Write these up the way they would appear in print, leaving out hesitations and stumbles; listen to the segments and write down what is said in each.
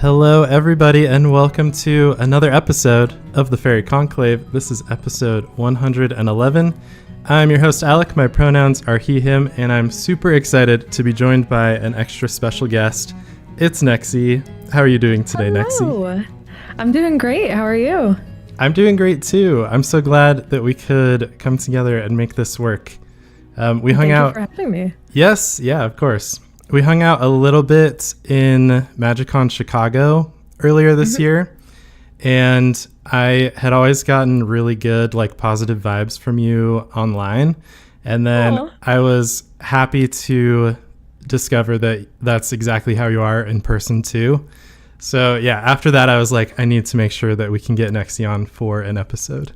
Hello, everybody, and welcome to another episode of the Faerie Conclave. This is episode 111. I'm your host, Alec. My pronouns are he, him, and I'm super excited to be joined by an extra special guest. It's Nexy. How are you doing today, Hello. Nexy? I'm doing great. How are you? I'm doing great, too. I'm so glad that we could come together and make this work. We hung out. Thank you for having me. Yes, yeah, of course. We hung out a little bit in MagicCon Chicago earlier this year, and I had always gotten really good, positive vibes from you online. And then I was happy to discover that that's exactly how you are in person too. So yeah, after that, I was like, I need to make sure that we can get Nexy on for an episode.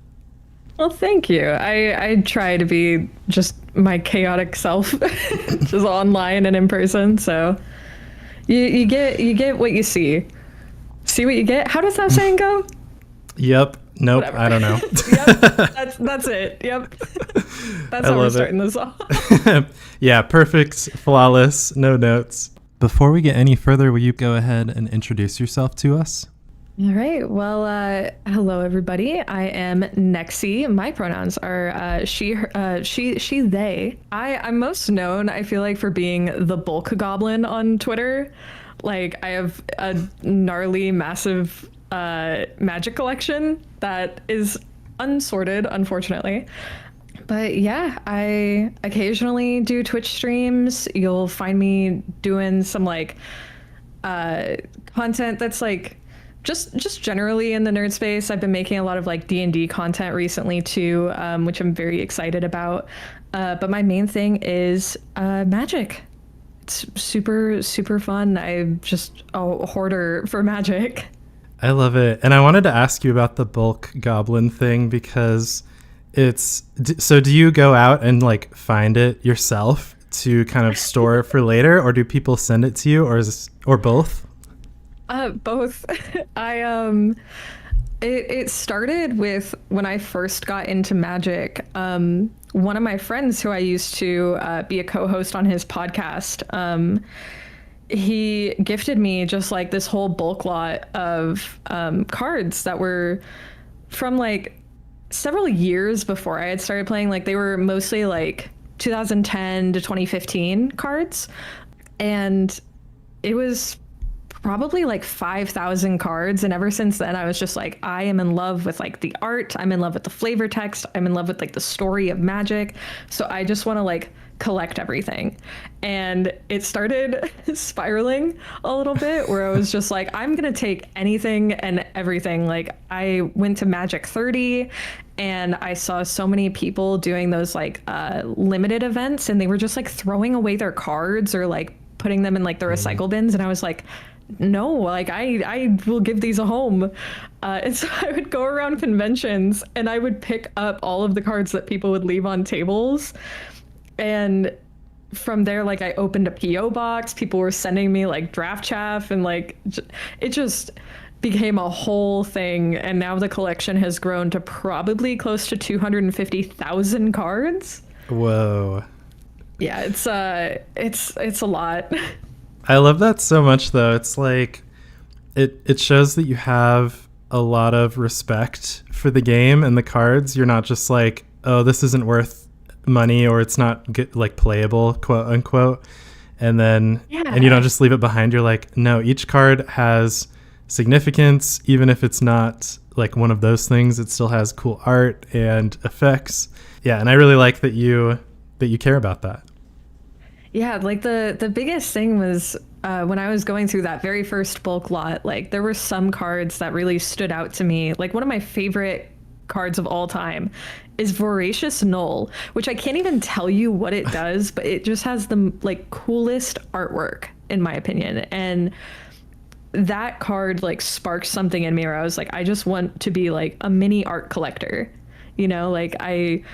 Well, thank you. I try to be just my chaotic self, just online and in person. So you get what you see. See what you get. How does that saying go? Yep. Nope. Whatever. I don't know. Yep. That's it. Yep. That's how we're starting this off. Yeah. Perfect. Flawless. No notes. Before we get any further, will you go ahead and introduce yourself to us? All right. Well, hello, everybody. I am Nexy. My pronouns are she, they. I'm most known, I feel like, for being the bulk goblin on Twitter. I have a gnarly, massive magic collection that is unsorted, unfortunately. But yeah, I occasionally do Twitch streams. You'll find me doing some content that's just generally in the nerd space. I've been making a lot of D&D content recently too, which I'm very excited about. But my main thing is magic. It's super, super fun. I'm just a hoarder for magic. I love it. And I wanted to ask you about the bulk goblin thing because so do you go out and find it yourself to kind of store it for later, or do people send it to you, or both? Both. It started with when I first got into magic. One of my friends who I used to be a co-host on his podcast, he gifted me just this whole bulk lot of cards that were from several years before I had started playing. They were mostly 2010 to 2015 cards, and it was probably 5,000 cards. And ever since then, I was just I am in love with the art. I'm in love with the flavor text. I'm in love with the story of magic. So I just want to collect everything. And it started spiraling a little bit where I was just I'm going to take anything and everything. I went to Magic 30 and I saw so many people doing those limited events, and they were just throwing away their cards or putting them in the recycle bins. And I was no, I will give these a home. And so I would go around conventions and I would pick up all of the cards that people would leave on tables. And from there, I opened a PO box. People were sending me draft chaff, and it just became a whole thing. And now the collection has grown to probably close to 250,000 cards. Whoa. Yeah, it's a lot. I love that so much, though. It's it shows that you have a lot of respect for the game and the cards. You're not just oh, this isn't worth money, or it's not good, playable, quote unquote. And then, and you don't just leave it behind. You're no, each card has significance, even if it's not one of those things. It still has cool art and effects. Yeah, and I really like that you care about that. Yeah, the biggest thing was when I was going through that very first bulk lot, there were some cards that really stood out to me. One of my favorite cards of all time is Voracious Null, which I can't even tell you what it does, but it just has the coolest artwork, in my opinion. And that card sparked something in me where I was I just want to be a mini art collector. I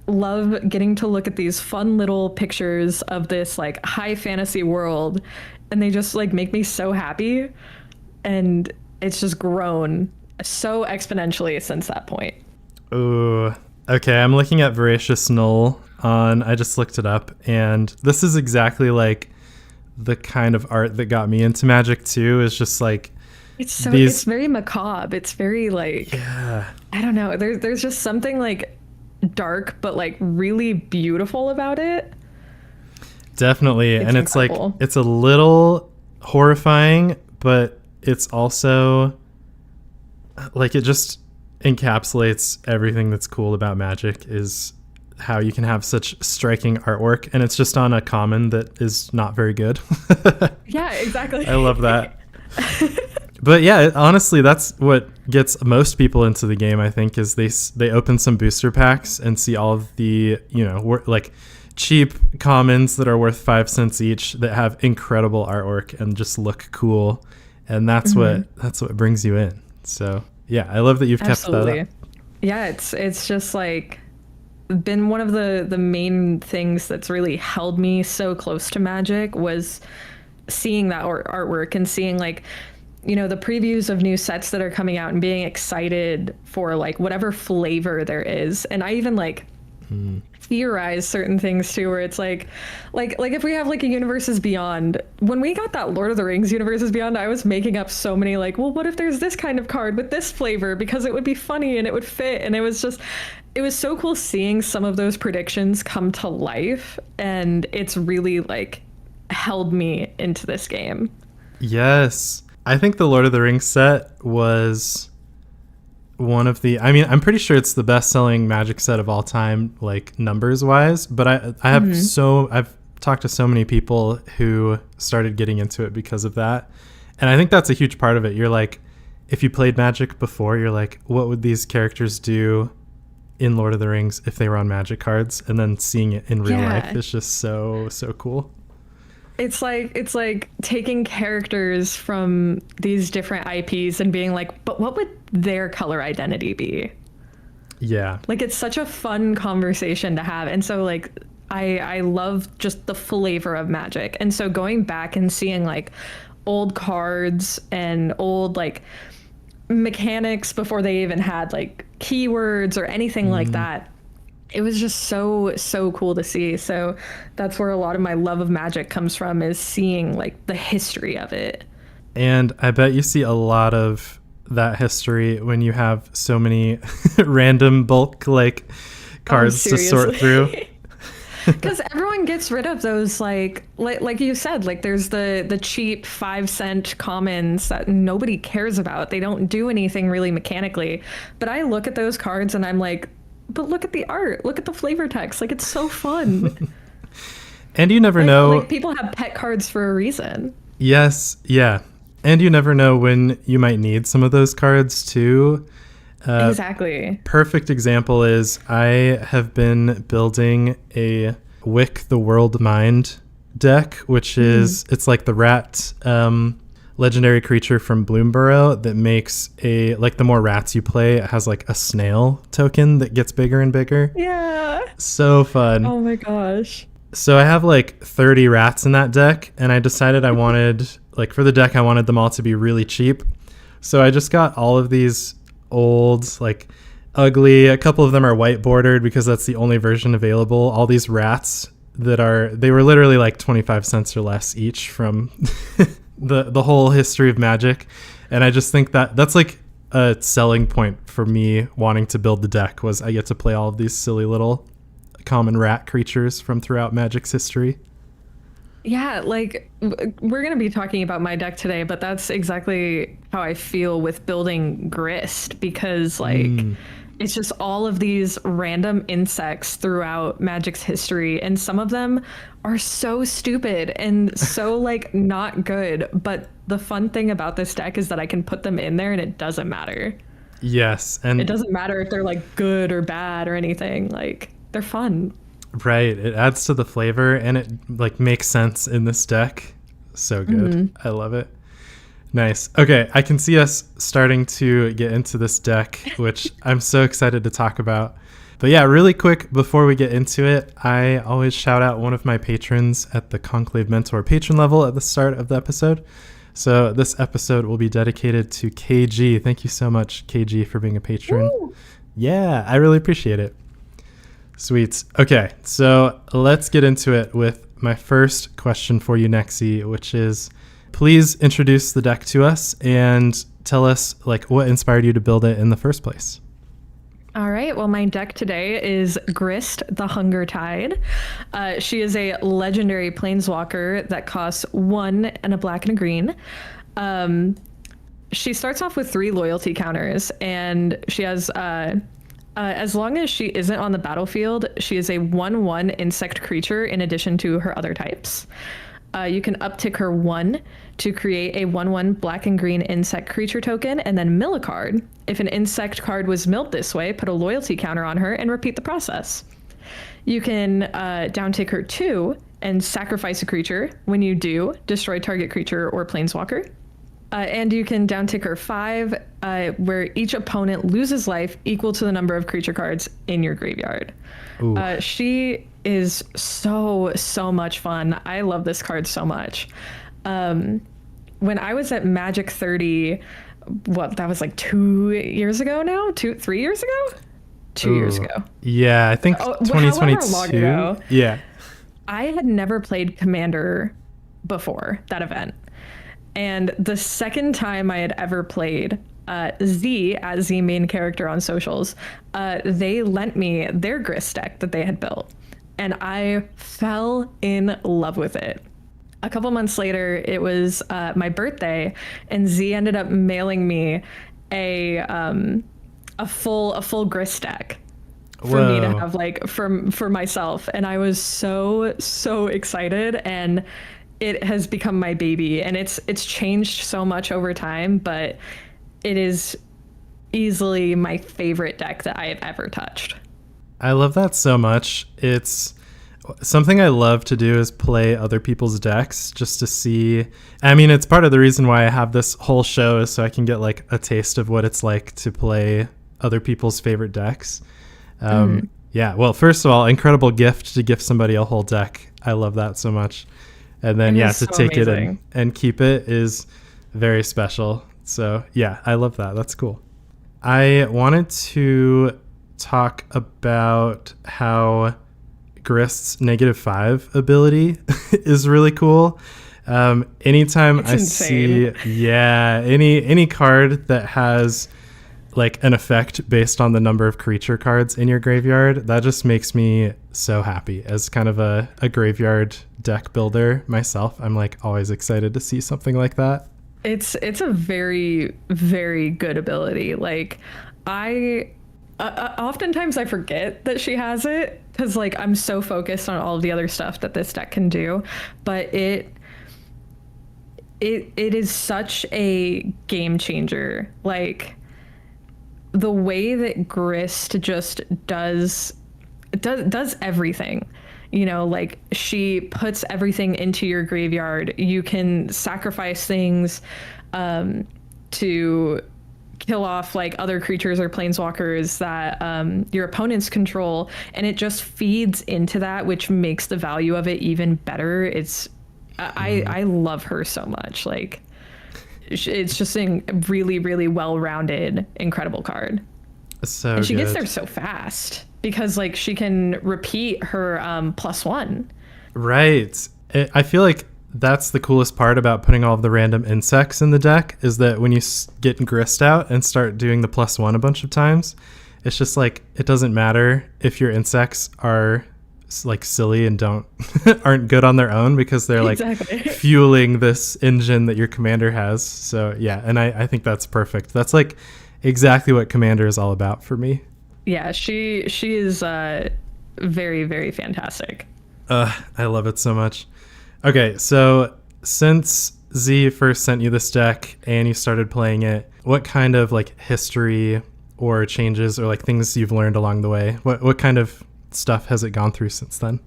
love getting to look at these fun little pictures of this high fantasy world, and they just make me so happy. And it's just grown so exponentially since that point. Ooh, okay. I'm looking at Voracious Null I just looked it up, and this is exactly the kind of art that got me into Magic too. Is just It's very macabre. It's very like, Yeah. I don't know. There's just something like dark but like really beautiful about it. Definitely. It's And it's like, incredible. it's a little horrifying, but it's also like, it just encapsulates everything that's cool about Magic, is how you can have such striking artwork, and it's just on a common that is not very good. Yeah, exactly. I love that. But yeah, honestly, that's what gets most people into the game, I think, is they open some booster packs and see all of the, like cheap commons that are worth 5 cents each that have incredible artwork and just look cool. And that's what brings you in. So yeah, I love that you've kept that up. Yeah, it's just like been one of the main things that's really held me so close to Magic, was seeing that artwork and seeing like, the previews of new sets that are coming out and being excited for like whatever flavor there is. And I even like theorize certain things too, where it's like if we have like a Universes Beyond, when we got that Lord of the Rings Universes Beyond, I was making up so many like, well, what if there's this kind of card with this flavor, because it would be funny and it would fit. And it was so cool seeing some of those predictions come to life, and it's really like held me into this game. Yes. I think the Lord of the Rings set was one of the, I mean, I'm pretty sure it's the best selling Magic set of all time, like numbers wise, but I have I've talked to so many people who started getting into it because of that. And I think that's a huge part of it. You're like, if you played Magic before, you're like, what would these characters do in Lord of the Rings if they were on Magic cards? And then seeing it in real life is just so cool. It's like taking characters from these different IPs and being like, but what would their color identity be? Yeah. Like, it's such a fun conversation to have. And so like I love just the flavor of Magic. And so going back and seeing like old cards and old like mechanics before they even had like keywords or anything like that, it was just so cool to see. So that's where a lot of my love of Magic comes from, is seeing like the history of it. And I bet you see a lot of that history when you have so many random bulk like cards to sort through. Because everyone gets rid of those, like you said, like there's the cheap 5-cent commons that nobody cares about. They don't do anything really mechanically. But I look at those cards and I'm like, but look at the art, look at the flavor text, like it's so fun. And you never know, like people have pet cards for a reason. Yes, yeah. And you never know when you might need some of those cards too. Exactly. Perfect example is I have been building a Wick the World Mind deck, which is, it's like the rat legendary creature from Bloomborough that makes like the more rats you play, it has like a snail token that gets bigger and bigger. Yeah. So fun. Oh my gosh. So I have like 30 rats in that deck, and I decided I wanted, like for the deck, I wanted them all to be really cheap. So I just got all of these old, like ugly, a couple of them are white bordered because that's the only version available. All these rats they were literally like 25 cents or less each from the whole history of Magic. And I just think that that's like a selling point for me wanting to build the deck, was I get to play all of these silly little common rat creatures from throughout Magic's history. Yeah, like we're going to be talking about my deck today, but that's exactly how I feel with building Grist, because like it's just all of these random insects throughout Magic's history, and some of them are so stupid and so like not good, but the fun thing about this deck is that I can put them in there and it doesn't matter. Yes, and it doesn't matter if they're like good or bad or anything, like they're fun. Right, it adds to the flavor, and it like makes sense in this deck. So good. I love it. Nice. Okay, I can see us starting to get into this deck, which I'm so excited to talk about. But yeah, really quick before we get into it, I always shout out one of my patrons at the Conclave Mentor patron level at the start of the episode. So this episode will be dedicated to KG. Thank you so much, KG, for being a patron. Woo! Yeah, I really appreciate it. Sweet. Okay, so let's get into it with my first question for you, Nexy, which is, Please introduce the deck to us and tell us like what inspired you to build it in the first place. All right. Well, my deck today is Grist, the Hunger Tide. She is a legendary planeswalker that costs 1 and a black and a green. She starts off with 3 loyalty counters, and she has, as long as she isn't on the battlefield, she is a 1/1 insect creature in addition to her other types. You can uptick her 1 to create a 1/1 black and green insect creature token, and then mill a card. If an insect card was milled this way, put a loyalty counter on her and repeat the process. You can downtick her 2 and sacrifice a creature. When you do, destroy target creature or planeswalker. And you can downtick her 5, where each opponent loses life equal to the number of creature cards in your graveyard. She is so much fun. I love this card so much. When I was at Magic 30, that was like 2 years ago now? 3 years ago? 2 years ago. Yeah, I think 2022. Long ago. Yeah. I had never played Commander before that event. And the second time I had ever played, Z, at Z main character on socials, they lent me their Grist deck that they had built. And I fell in love with it. A couple months later, it was my birthday, and Z ended up mailing me a full Grist deck for me to have, like, for myself. And I was so excited, and it has become my baby, and it's changed so much over time, but it is easily my favorite deck that I have ever touched. I love that so much. It's something I love to do is play other people's decks just to see. I mean, it's part of the reason why I have this whole show is so I can get like a taste of what it's like to play other people's favorite decks. Yeah, well, first of all, incredible gift to gift somebody a whole deck. I love that so much. And then, to so take amazing. It and keep it is very special. So, yeah, I love that. That's cool. I wanted to talk about how Grist's -5 ability is really cool. Anytime I see, any card that has like an effect based on the number of creature cards in your graveyard, that just makes me so happy. As kind of a graveyard deck builder myself, I'm like always excited to see something like that. It's a very, very good ability. Like, I oftentimes I forget that she has it because like I'm so focused on all of the other stuff that this deck can do, but it is such a game changer. Like, the way that Grist just does everything, you know, like she puts everything into your graveyard. You can sacrifice things to kill off like other creatures or planeswalkers that your opponents control, and it just feeds into that, which makes the value of it even better. I love her so much. Like, it's just a really, really well-rounded, incredible card. So and she good. gets there so fast because like she can repeat her +1. Right. I feel like that's the coolest part about putting all of the random insects in the deck is that when you get Grist out and start doing the +1 a bunch of times, it's just like it doesn't matter if your insects are like silly and aren't good on their own because they're like fueling this engine that your commander has. So yeah, and I think that's perfect. That's like exactly what Commander is all about for me. Yeah, she is very, very fantastic. I love it so much. Okay, so since Z first sent you this deck and you started playing it, what kind of like history or changes or like things you've learned along the way? What kind of stuff has it gone through since then?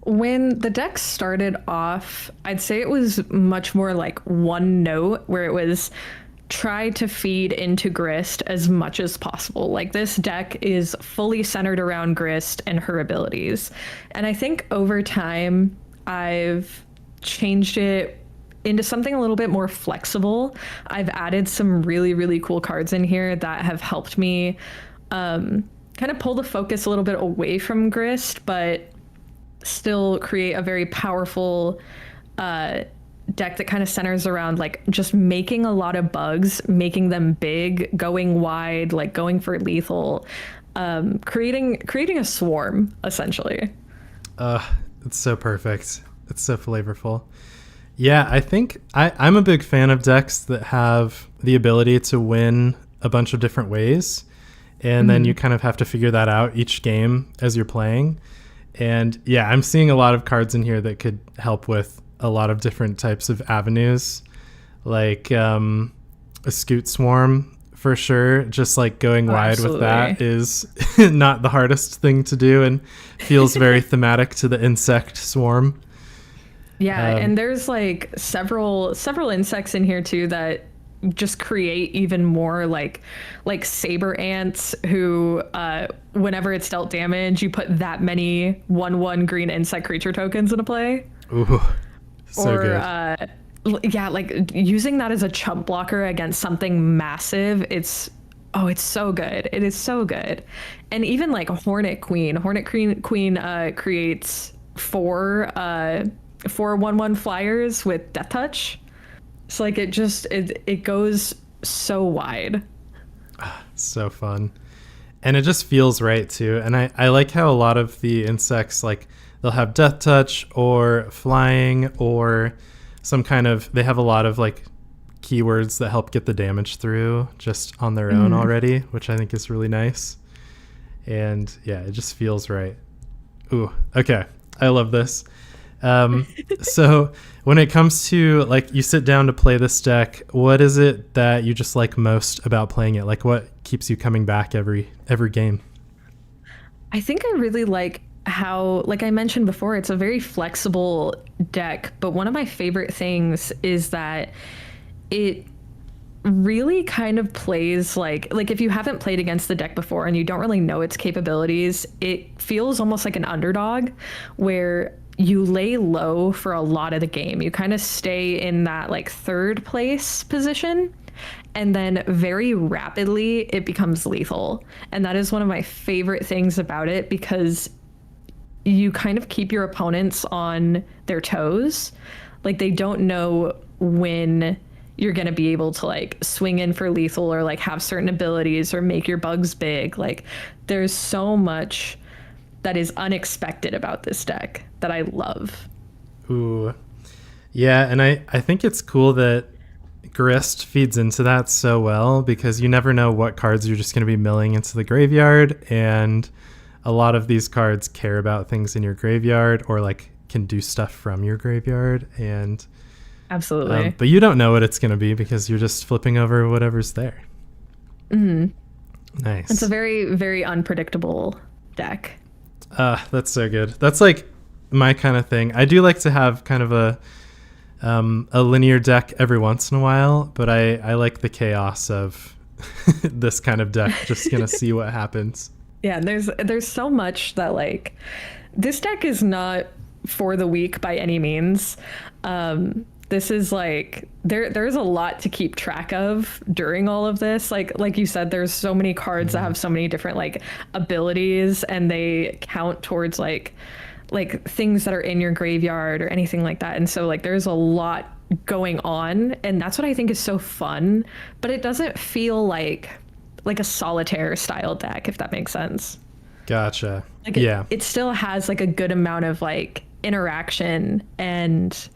When the deck started off, I'd say it was much more like one note, where it was try to feed into Grist as much as possible. Like, this deck is fully centered around Grist and her abilities. And I think over time, I've changed it into something a little bit more flexible. I've added some really, really cool cards in here that have helped me kind of pull the focus a little bit away from Grist, but still create a very powerful deck that kind of centers around like just making a lot of bugs, making them big, going wide, like going for lethal, creating a swarm essentially. It's so perfect. It's so flavorful. Yeah, I think I'm a big fan of decks that have the ability to win a bunch of different ways. And then you kind of have to figure that out each game as you're playing. And yeah, I'm seeing a lot of cards in here that could help with a lot of different types of avenues, like a Scoot Swarm for sure. Just like going wide absolutely. with that is not the hardest thing to do and feels very thematic to the insect swarm. Yeah, and there's like several insects in here too that just create even more like saber ants who whenever it's dealt damage, you put that many 1/1 green insect creature tokens into play. Ooh, so or good. yeah, like using that as a chump blocker against something massive, it's so good. It is so good. And even like Hornet Queen creates four 1/1 flyers with Death Touch. So like it goes so wide. So fun. And it just feels right too. And I like how a lot of the insects, like they'll have Death Touch or flying or some kind of, they have a lot of like keywords that help get the damage through just on their own already, which I think is really nice. And yeah, it just feels right. Ooh, okay. I love this. So when it comes to like you sit down to play this deck, what is it that you just like most about playing it? Like what keeps you coming back every game? I think I really like how, like I mentioned before, it's a very flexible deck, but one of my favorite things is that it really kind of plays like if you haven't played against the deck before and you don't really know its capabilities, it feels almost like an underdog where you lay low for a lot of the game. You kind of stay in that like third place position, and then very rapidly it becomes lethal. And that is one of my favorite things about it, because you kind of keep your opponents on their toes. Like they don't know when you're going to be able to like swing in for lethal or like have certain abilities or make your bugs big. Like there's so much that is unexpected about this deck that I love. Ooh. Yeah, and I think it's cool that Grist feeds into that so well, because you never know what cards you're just going to be milling into the graveyard, and a lot of these cards care about things in your graveyard or like can do stuff from your graveyard. And absolutely. But you don't know what it's going to be because you're just flipping over whatever's there. Nice. It's a very, very unpredictable deck. That's so good. That's like my kind of thing. I do like to have kind of a linear deck every once in a while, but I like the chaos of this kind of deck. Just gonna see what happens. Yeah, there's so much that like this deck is not for the weak by any means. This is like there's a lot to keep track of during all of this. Like you said, there's so many cards that have so many different like abilities, and they count towards like things that are in your graveyard or anything like that. And so like there's a lot going on, and that's what I think is so fun. But it doesn't feel like a solitaire style deck, if that makes sense. Gotcha. Like it still has like a good amount of like interaction, and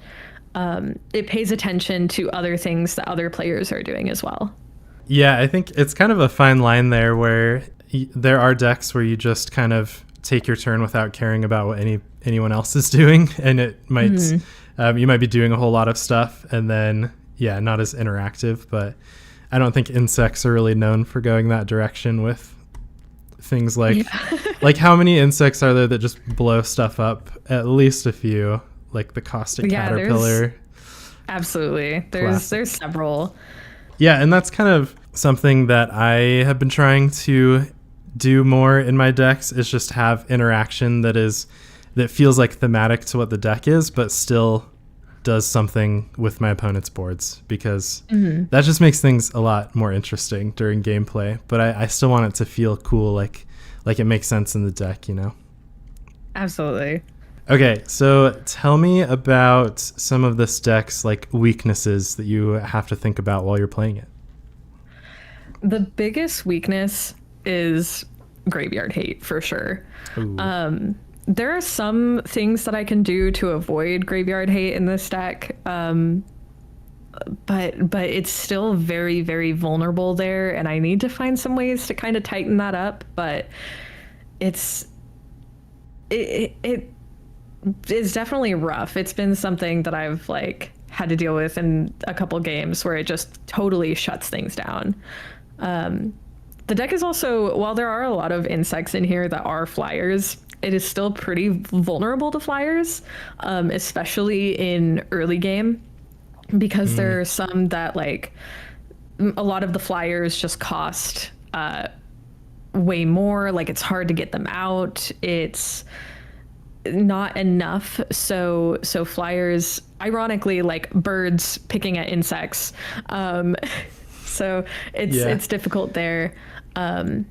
it pays attention to other things that other players are doing as well. Yeah, I think it's kind of a fine line there where there are decks where you just kind of take your turn without caring about what anyone else is doing, and it might you might be doing a whole lot of stuff, and then not as interactive. But I don't think insects are really known for going that direction with things like like how many insects are there that just blow stuff up? At least a few. Like the caustic caterpillar. Absolutely. There's several. Yeah, and that's kind of something that I have been trying to do more in my decks, is just have interaction that feels like thematic to what the deck is, but still does something with my opponent's boards, because that just makes things a lot more interesting during gameplay. But I still want it to feel cool, like it makes sense in the deck, you know? Absolutely. Okay, so tell me about some of this deck's like weaknesses that you have to think about while you're playing it. The biggest weakness is graveyard hate for sure. There are some things that I can do to avoid graveyard hate in this deck, but it's still very, very vulnerable there, and I need to find some ways to kind of tighten that up. But it is definitely rough. It's been something that I've like had to deal with in a couple games where it just totally shuts things down. The deck is also, while there are a lot of insects in here that are flyers, it is still pretty vulnerable to flyers, especially in early game, because there are some that like a lot of the flyers just cost way more. Like it's hard to get them out. It's not enough. So flyers, ironically, like birds picking at insects. So it's difficult there. And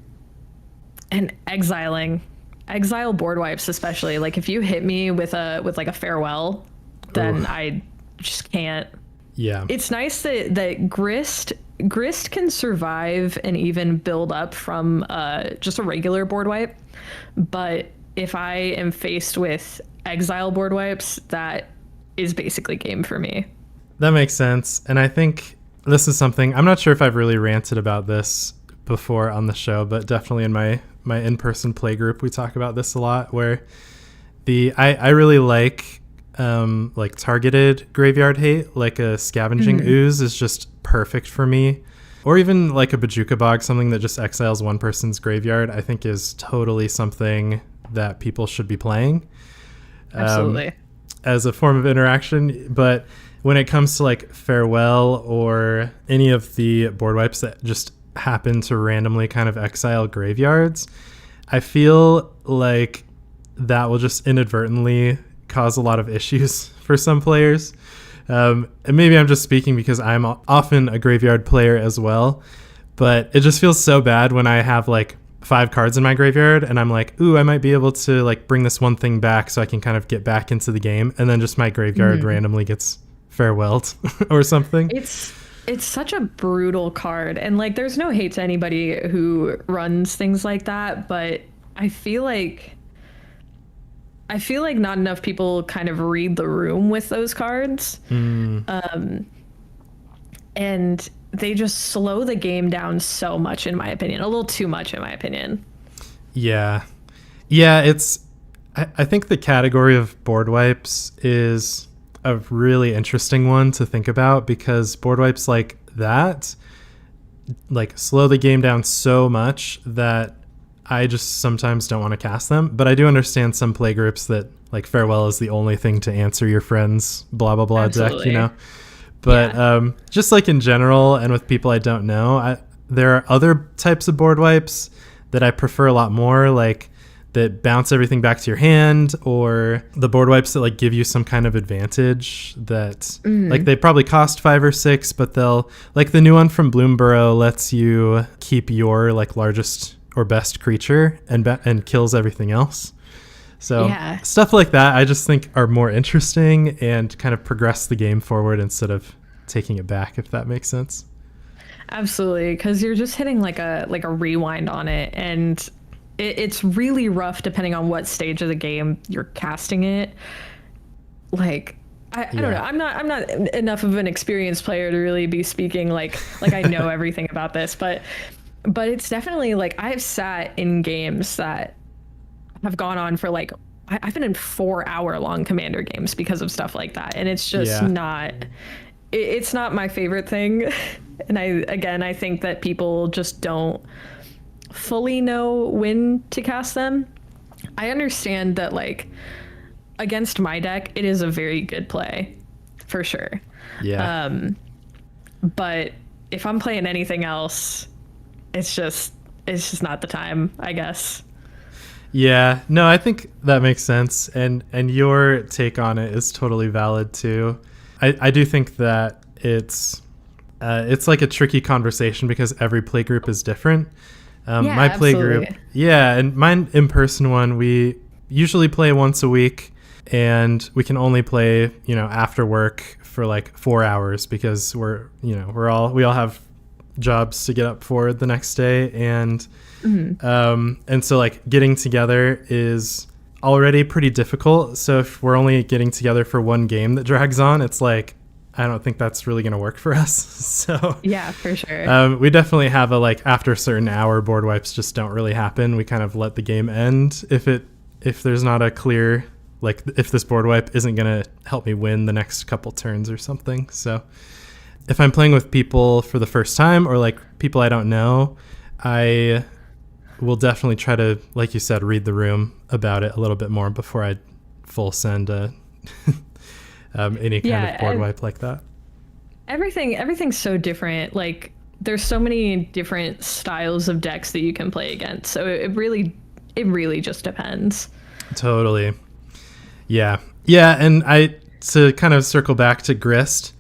exile board wipes, especially like if you hit me with like a farewell, then I just can't. Yeah. It's nice that Grist can survive and even build up from just a regular board wipe. But if I am faced with exile board wipes, that is basically game for me. That makes sense. And I think this is something, I'm not sure if I've really ranted about this before on the show, but definitely in my in-person play group, we talk about this a lot, where I really like targeted graveyard hate, like a scavenging ooze is just perfect for me. Or even like a Bajuka Bog, something that just exiles one person's graveyard, I think is totally something that people should be playing. Absolutely. As a form of interaction. But when it comes to like farewell or any of the board wipes that just happen to randomly kind of exile graveyards, I feel like that will just inadvertently cause a lot of issues for some players. And maybe I'm just speaking because I'm often a graveyard player as well, but it just feels so bad when I have like 5 cards in my graveyard and I'm like, ooh, I might be able to like bring this one thing back so I can kind of get back into the game, and then just my graveyard randomly gets farewelled or something. It's such a brutal card, and like there's no hate to anybody who runs things like that, but I feel like not enough people kind of read the room with those cards. And they just slow the game down so much, in my opinion. A little too much, in my opinion. Yeah, it's I think the category of board wipes is a really interesting one to think about, because board wipes like that like slow the game down so much that I just sometimes don't want to cast them. But I do understand some play groups that like farewell is the only thing to answer your friend's blah blah blah deck, you know. But just like in general, and with people I don't know, there are other types of board wipes that I prefer a lot more, like that bounce everything back to your hand, or the board wipes that like give you some kind of advantage that like they probably cost 5 or 6, but they'll, like the new one from Bloomborough lets you keep your like largest or best creature and kills everything else. So stuff like that I just think are more interesting and kind of progress the game forward instead of taking it back, if that makes sense. Absolutely, because you're just hitting like a rewind on it, and it's really rough depending on what stage of the game you're casting it. Like I don't know. I'm not enough of an experienced player to really be speaking like I know everything about this, but it's definitely like I've sat in games that have gone on for like I've been in 4-hour-long Commander games because of stuff like that, and it's just not. It's not my favorite thing, and I think that people just don't fully know when to cast them. I understand that like against my deck it is a very good play for sure. But if I'm playing anything else, it's just not the time, I guess. Yeah, no, I think that makes sense, and your take on it is totally valid too. I do think that it's like a tricky conversation because every play group is different. My play group, and mine in-person one, we usually play once a week. and we can only play, after work for like 4 hours because we all have jobs to get up for the next day, and so like getting together is already pretty difficult. So if we're only getting together for one game that drags on, it's like, I don't think that's really going to work for us. So yeah, for sure. We definitely have a, like, after a certain hour, board wipes just don't really happen. We kind of let the game end if there's not a clear, like, if this board wipe isn't going to help me win the next couple turns or something. So if I'm playing with people for the first time, or like people I don't know, I will definitely try to, like you said, read the room about it a little bit more before I full send any kind of board wipe like that. Everything's so different. Like, there's so many different styles of decks that you can play against. So it really just depends. Totally. Yeah. And to kind of circle back to Grist,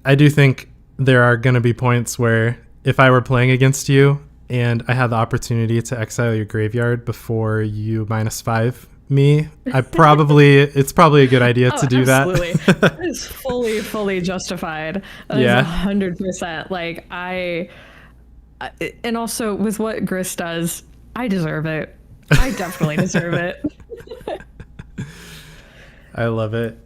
I do think there are going to be points where if I were playing against you and I had the opportunity to exile your graveyard before you -5 me, it's probably a good idea to do absolutely. that. That is fully justified. That is 100%. Like, and also with what Grist does, I deserve it. I definitely deserve it. I love it.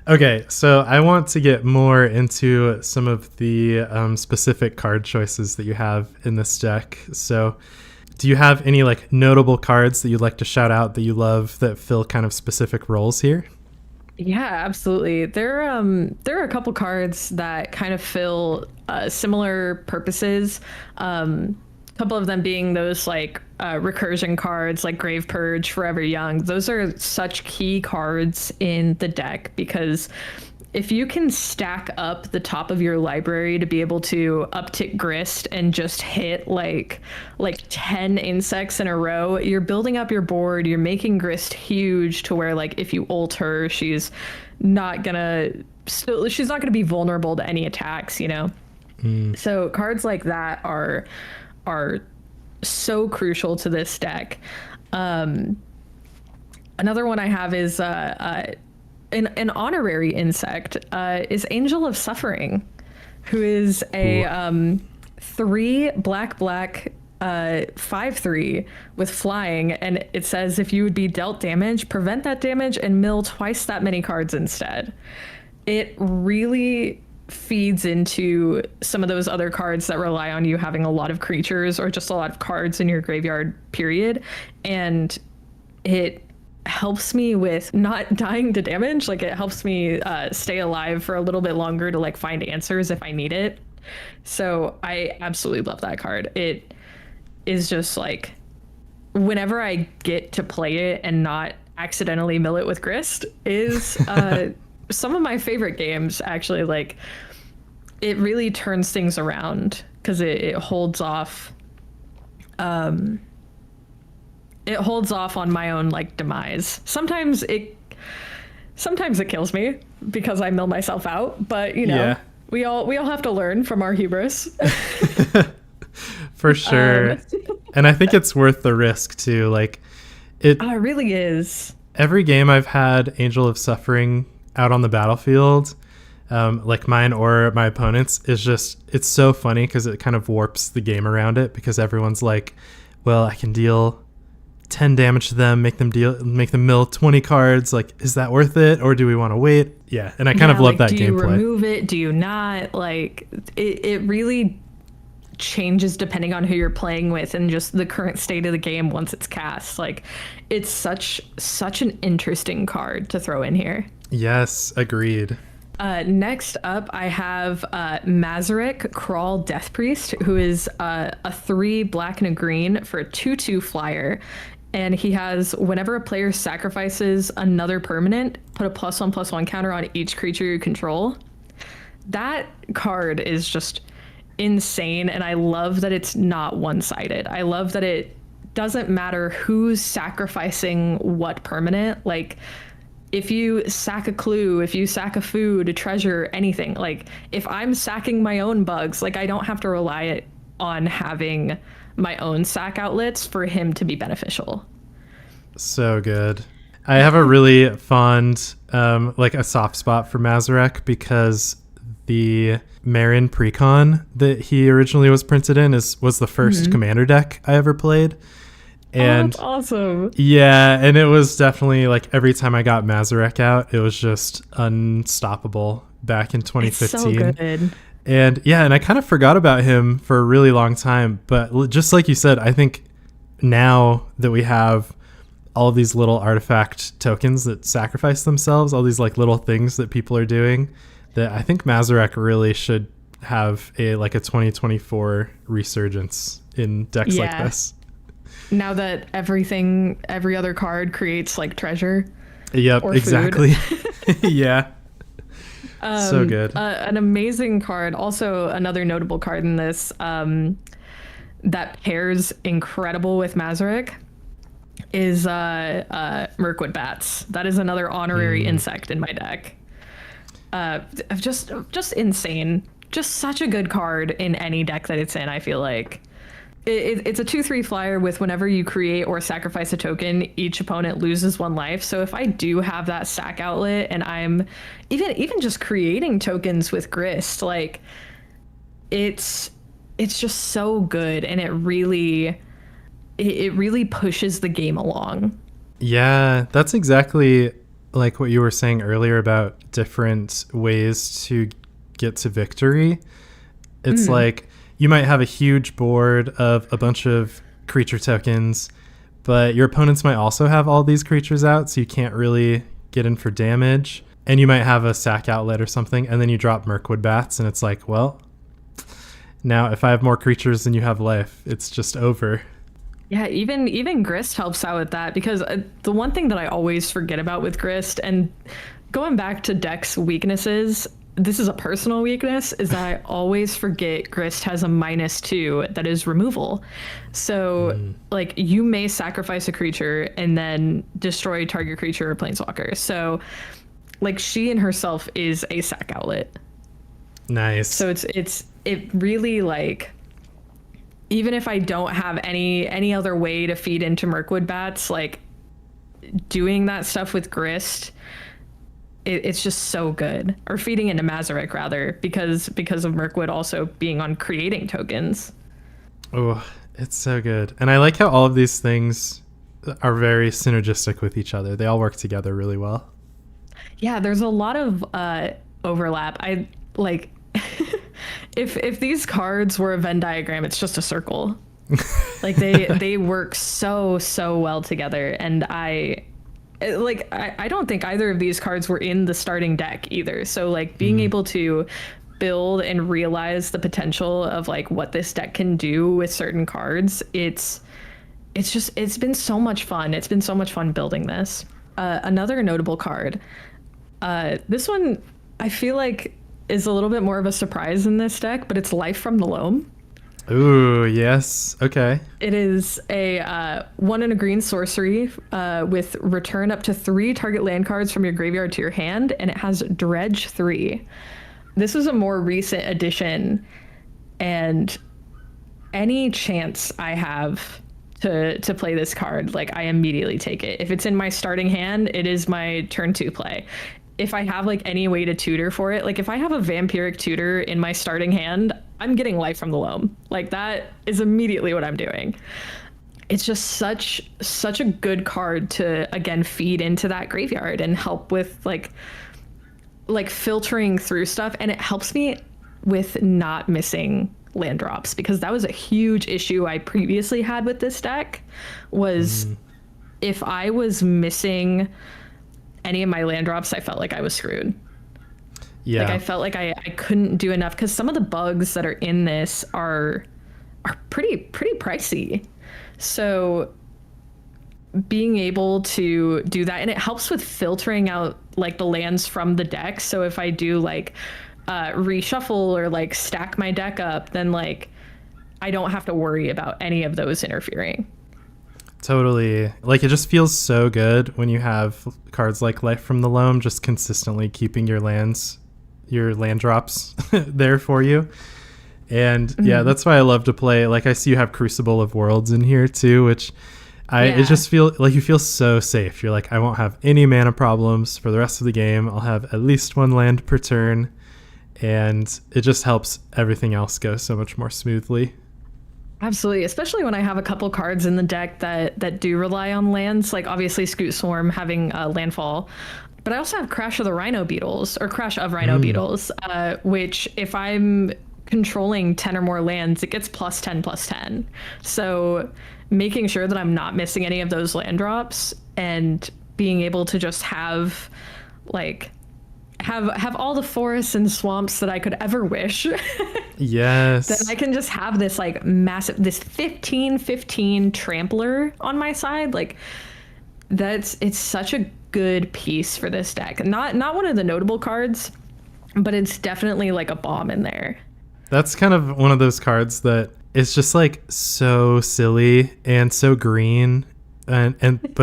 Okay, so I want to get more into some of the specific card choices that you have in this deck. So do you have any like notable cards that you'd like to shout out that you love that fill kind of specific roles here? Yeah, absolutely. There are a couple cards that kind of fill similar purposes. A couple of them being those like recursion cards like Grave Purge, Forever Young. Those are such key cards in the deck because if you can stack up the top of your library to be able to uptick Grist and just hit like 10 insects in a row, you're building up your board, you're making Grist huge to where, like, if you ult her, she's not gonna be vulnerable to any attacks, So cards like that are so crucial to this deck. Another one I have is an honorary insect is Angel of Suffering, who is a 3 black 5/3 with flying, and it says if you would be dealt damage, prevent that damage and mill twice that many cards instead. It really feeds into some of those other cards that rely on you having a lot of creatures or just a lot of cards in your graveyard, period. And it helps me with not dying to damage. Like, it helps me stay alive for a little bit longer to like find answers if I need it. So I absolutely love that card. It is just like, whenever I get to play it and not accidentally mill it with Grist is some of my favorite games, actually. Like, it really turns things around because it holds off. It holds off on my own like demise. Sometimes it kills me because I mill myself out, but we all have to learn from our hubris. For sure. And I think it's worth the risk too. Like, it really is. Every game I've had Angel of Suffering out on the battlefield, like mine or my opponents, it's so funny because it kind of warps the game around it, because everyone's like, well, I can deal 10 damage to them, make them mill 20 cards. Like, is that worth it, or do we want to wait? Yeah, and I kind of love that gameplay. Do you remove it? Do you not? Like, it really changes depending on who you're playing with and just the current state of the game once it's cast. Like, it's such an interesting card to throw in here. Yes, agreed. Next up, I have Mazarek Crawl Death Priest, who is a 3 black and a green for a 2/2 flyer. And he has, whenever a player sacrifices another permanent, put a +1/+1 counter on each creature you control. That card is just insane, and I love that it's not one-sided. I love that it doesn't matter who's sacrificing what permanent. Like, if you sack a clue, if you sack a food, a treasure, anything, like, if I'm sacking my own bugs, like, I don't have to rely on having my own sack outlets for him to be beneficial. So good. I have a really fond, like a soft spot for Mazarek because the Marin Precon that he originally was printed in was the first commander deck I ever played. And that's awesome. Yeah, and it was definitely like every time I got Mazarek out, it was just unstoppable back in 2015. It's so good. And yeah, and I kind of forgot about him for a really long time. But just like you said, I think now that we have all of these little artifact tokens that sacrifice themselves, all these like little things that people are doing, that I think Mazarek really should have a 2024 resurgence in decks like this. Now that every other card creates like treasure. Yep, or exactly. Yeah. So good. An amazing card. Also, another notable card in this that pairs incredible with Mazarek is Mirkwood Bats. That is another honorary insect in my deck. Just insane. Just such a good card in any deck that it's in, I feel like. It's a 2/3 flyer with whenever you create or sacrifice a token, each opponent loses 1 life. So if I do have that sack outlet and I'm even just creating tokens with Grist, like it's just so good, and it really pushes the game along. Yeah, that's exactly like what you were saying earlier about different ways to get to victory. It's like you might have a huge board of a bunch of creature tokens, but your opponents might also have all these creatures out, so you can't really get in for damage. And you might have a sack outlet or something, and then you drop Mirkwood Bats, and it's like, well, now if I have more creatures than you have life, it's just over. Yeah, even Grist helps out with that, because the one thing that I always forget about with Grist, and going back to deck's weaknesses, this is a personal weakness, is that I always forget Grist has a -2 that is removal. So like you may sacrifice a creature and then destroy target creature or planeswalker. So like she in herself is a sack outlet. Nice. So it really, like, even if I don't have any other way to feed into Mirkwood Bats, like doing that stuff with Grist, it's just so good. Or feeding into Mazarek rather, because of Mirkwood also being on creating tokens. Oh, it's so good. And I like how all of these things are very synergistic with each other. They all work together really well. Yeah, there's a lot of overlap. I like if these cards were a Venn diagram, it's just a circle. Like they work so well together, and I don't think either of these cards were in the starting deck either. So like being able to build and realize the potential of like what this deck can do with certain cards, it's been so much fun. It's been so much fun building this. Another notable card. This one I feel like is a little bit more of a surprise in this deck, but it's Life from the Loam. Ooh, yes. Okay. It is a 1 and a green sorcery with return up to 3 target land cards from your graveyard to your hand, and it has Dredge 3. This was a more recent addition, and any chance I have to play this card, like I immediately take it. If it's in my starting hand, it is my turn 2 play. If I have like any way to tutor for it, like if I have a vampiric tutor in my starting hand, I'm getting Life from the Loam. Like that is immediately what I'm doing. It's just such a good card to again feed into that graveyard and help with like filtering through stuff, and it helps me with not missing land drops, because that was a huge issue I previously had with this deck, was if I was missing any of my land drops, I felt like I was screwed. Yeah. Like I felt like I couldn't do enough, because some of the bugs that are in this are pretty pricey. So being able to do that, and it helps with filtering out like the lands from the deck. So if I do like reshuffle or like stack my deck up, then like I don't have to worry about any of those interfering. Totally. Like it just feels so good when you have cards like Life from the Loam just consistently keeping your land drops there for you. And yeah, that's why I love to play. Like I see you have Crucible of Worlds in here too, which It just feel like you feel so safe. You're like, I won't have any mana problems for the rest of the game. I'll have at least one land per turn, and it just helps everything else go so much more smoothly. Absolutely, especially when I have a couple cards in the deck that do rely on lands, like obviously Scoot Swarm having landfall. But I also have Crash of Rhino Beetles, which if I'm controlling 10 or more lands, it gets +10/+10. So making sure that I'm not missing any of those land drops and being able to just have all the forests and swamps that I could ever wish. Yes. Then I can just have this like massive, this 15/15 trampler on my side. Like it's such a good piece for this deck. Not one of the notable cards, but it's definitely like a bomb in there. That's kind of one of those cards that is just like so silly and so green, but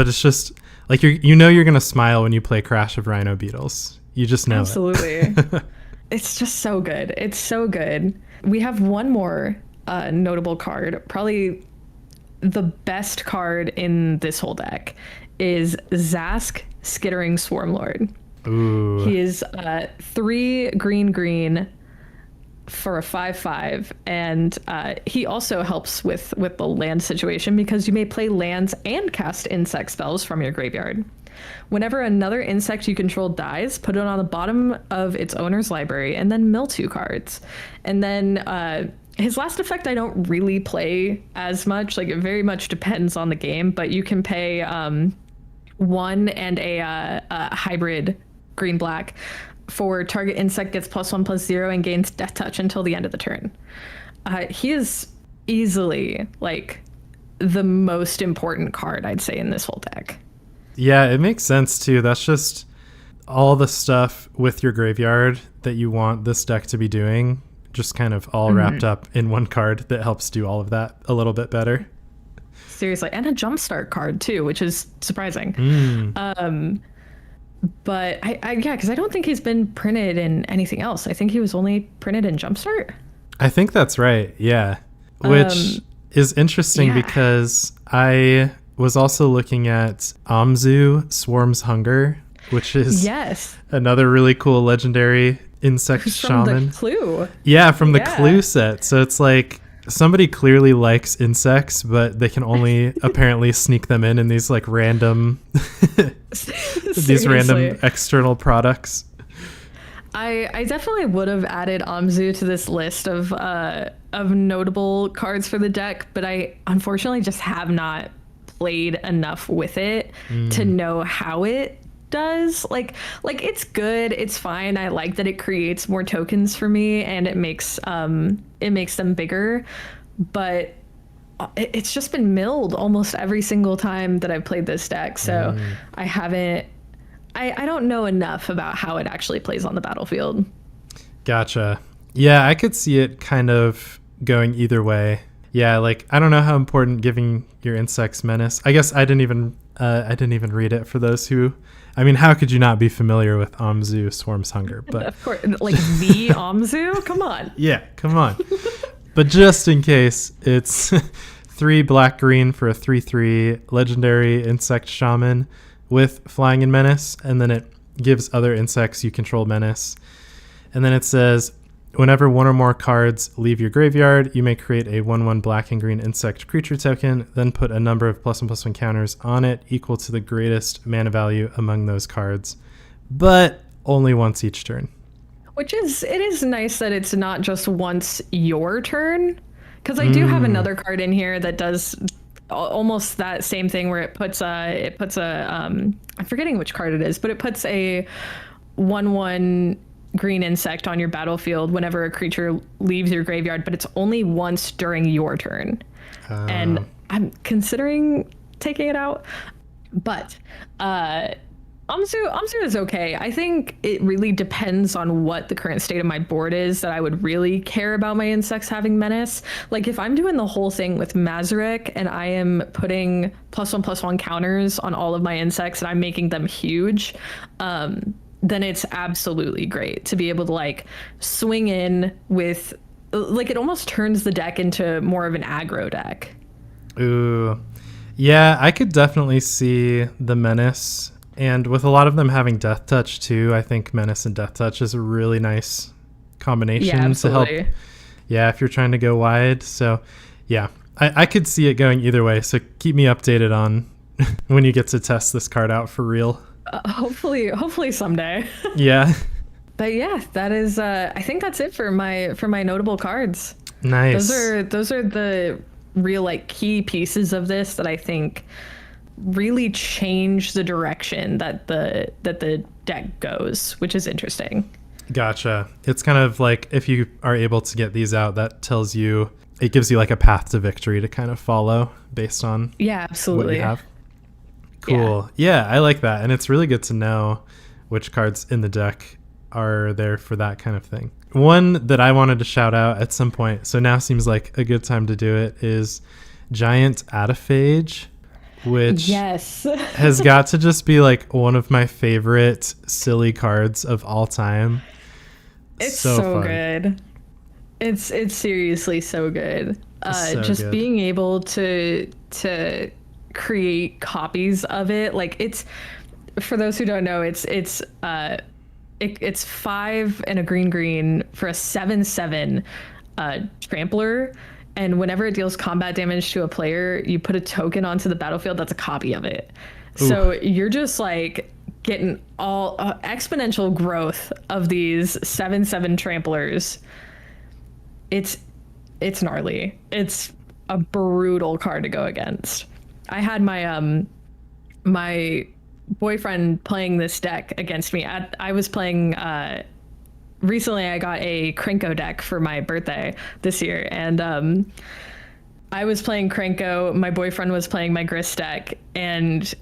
it's just like you're gonna smile when you play Crash of Rhino Beetles. You just know. Absolutely. It. It's just so good. It's so good. We have one more notable card. Probably the best card in this whole deck is Zask, Skittering Swarmlord. Ooh. He is 3 green for a 5/5, and he also helps with the land situation because you may play lands and cast insect spells from your graveyard. Whenever another insect you control dies, put it on the bottom of its owner's library and then mill 2 cards. And then his last effect I don't really play as much. Like, it very much depends on the game, but you can pay 1 and a hybrid green-black for target insect gets +1/+0 and gains Death Touch until the end of the turn. He is easily like the most important card, I'd say, in this whole deck. Yeah, it makes sense too. That's just all the stuff with your graveyard that you want this deck to be doing, just kind of all wrapped up in one card that helps do all of that a little bit better. Seriously, and a jumpstart card too, which is surprising. But because I don't think he's been printed in anything else. I think he was only printed in Jumpstart. I think that's right. Yeah, which is interesting because I was also looking at Amzu, Swarm's Hunger, which is another really cool legendary insect shaman. From the Clue. Yeah, from the Clue set. So it's like somebody clearly likes insects, but they can only apparently sneak them in these like random these random external products. I definitely would have added Amzu to this list of notable cards for the deck, but I unfortunately just have not played enough with it to know how it does. Like it's good, it's fine. I like that it creates more tokens for me and it makes them bigger, but it's just been milled almost every single time that I've played this deck. So I don't know enough about how it actually plays on the battlefield. Gotcha. Yeah, I could see it kind of going either way. Yeah, like I don't know how important giving your insects menace. I guess I didn't even read it for those who. I mean, how could you not be familiar with Amzu, Swarm's Hunger? But of course, like the Amzu. Come on. Yeah, come on. But just in case, it's 3 black-green for a 3/3 legendary insect shaman with flying and menace, and then it gives other insects you control menace. And then it says, whenever one or more cards leave your graveyard, you may create a 1/1 black and green insect creature token, then put a number of +1/+1 counters on it equal to the greatest mana value among those cards, but only once each turn. It is nice that it's not just once your turn, because I do have another card in here that does almost that same thing where it puts a I'm forgetting which card it is, but it puts a 1/1 green insect on your battlefield whenever a creature leaves your graveyard, but it's only once during your turn. And I'm considering taking it out, but Amzu is okay. I think it really depends on what the current state of my board is that I would really care about my insects having menace. Like if I'm doing the whole thing with Mazurek and I am putting +1/+1 counters on all of my insects and I'm making them huge, then it's absolutely great to be able to like swing in with, like, it almost turns the deck into more of an aggro deck. Ooh. Yeah, I could definitely see the Menace. And with a lot of them having Death Touch too, I think Menace and Death Touch is a really nice combination to help. Yeah, if you're trying to go wide. So yeah, I could see it going either way. So keep me updated on when you get to test this card out for real. Hopefully someday. Yeah. But yeah, that is I think that's it for my notable cards. Nice. Those are the real like key pieces of this that I think really change the direction that the deck goes, which is interesting. Gotcha. It's kind of like if you are able to get these out, that tells you, it gives you like a path to victory to kind of follow based on absolutely what you have. Cool. Yeah, I like that. And it's really good to know which cards in the deck are there for that kind of thing. One that I wanted to shout out at some point, so now seems like a good time to do it, is Giant Ataphage, which has got to just be like one of my favorite silly cards of all time. It's so good. It's seriously so good. Just good. Being able to create copies of it, like it's, for those who don't know, it's 5 and a green for a 7/7 trampler, and whenever it deals combat damage to a player, you put a token onto the battlefield that's a copy of it. Ooh. So you're just like getting all exponential growth of these 7/7 tramplers. It's gnarly. It's a brutal card to go against. I had my my boyfriend playing this deck against me. I was playing recently. I got a Krenko deck for my birthday this year, and I was playing Krenko. My boyfriend was playing my Grist deck, and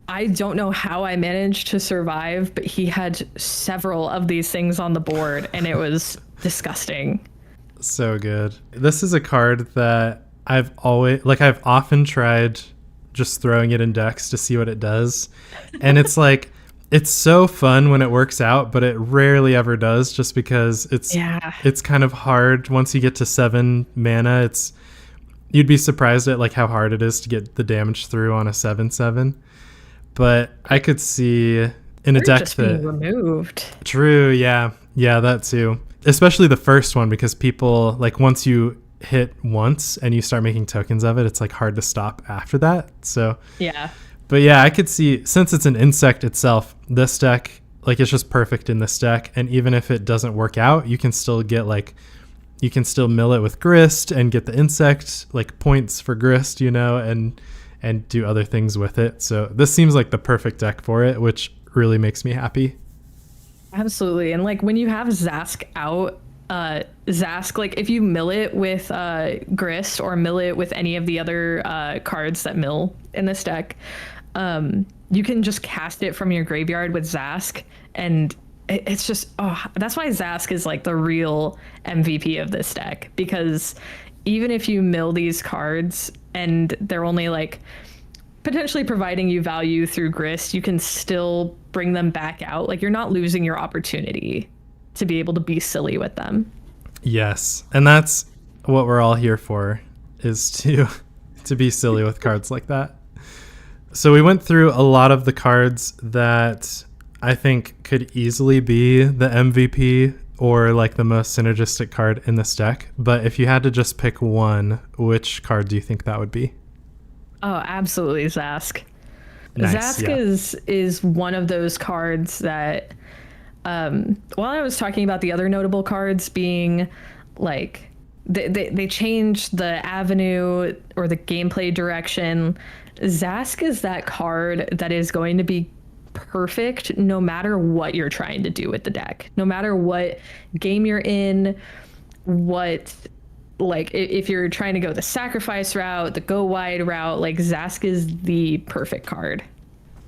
I don't know how I managed to survive, but he had several of these things on the board, and it was disgusting. So good. This is a card that I've often tried just throwing it in decks to see what it does. And it's like, it's so fun when it works out, but it rarely ever does, just because it's kind of hard once you get to 7 mana. You'd be surprised at like how hard it is to get the damage through on a 7/7. But I could see in a deck just being removed. True, yeah, that too. Especially the first one, because people, like, once you hit once and you start making tokens of it, it's like hard to stop after that. So yeah. But yeah, I could see, since it's an insect itself, this deck, like, it's just perfect in this deck. And even if it doesn't work out, you can still get you can still mill it with Grist and get the insect, like, points for Grist, and do other things with it. So this seems like the perfect deck for it, which really makes me happy. Absolutely. And like when you have Zask out, Zask, like if you mill it with Grist or mill it with any of the other cards that mill in this deck, you can just cast it from your graveyard with Zask, and it's just, that's why Zask is like the real MVP of this deck, because even if you mill these cards and they're only like potentially providing you value through Grist, you can still bring them back out. Like, you're not losing your opportunity to be able to be silly with them. Yes, and that's what we're all here for, is to be silly with cards like that. So we went through a lot of the cards that I think could easily be the MVP or like the most synergistic card in this deck. But if you had to just pick one, which card do you think that would be? Oh, absolutely Zask. Nice, Zask is one of those cards that, while I was talking about the other notable cards being like, they changed the avenue or the gameplay direction, Zask is that card that is going to be perfect no matter what you're trying to do with the deck, no matter what game you're in, like if you're trying to go the sacrifice route, the go wide route, like Zask is the perfect card.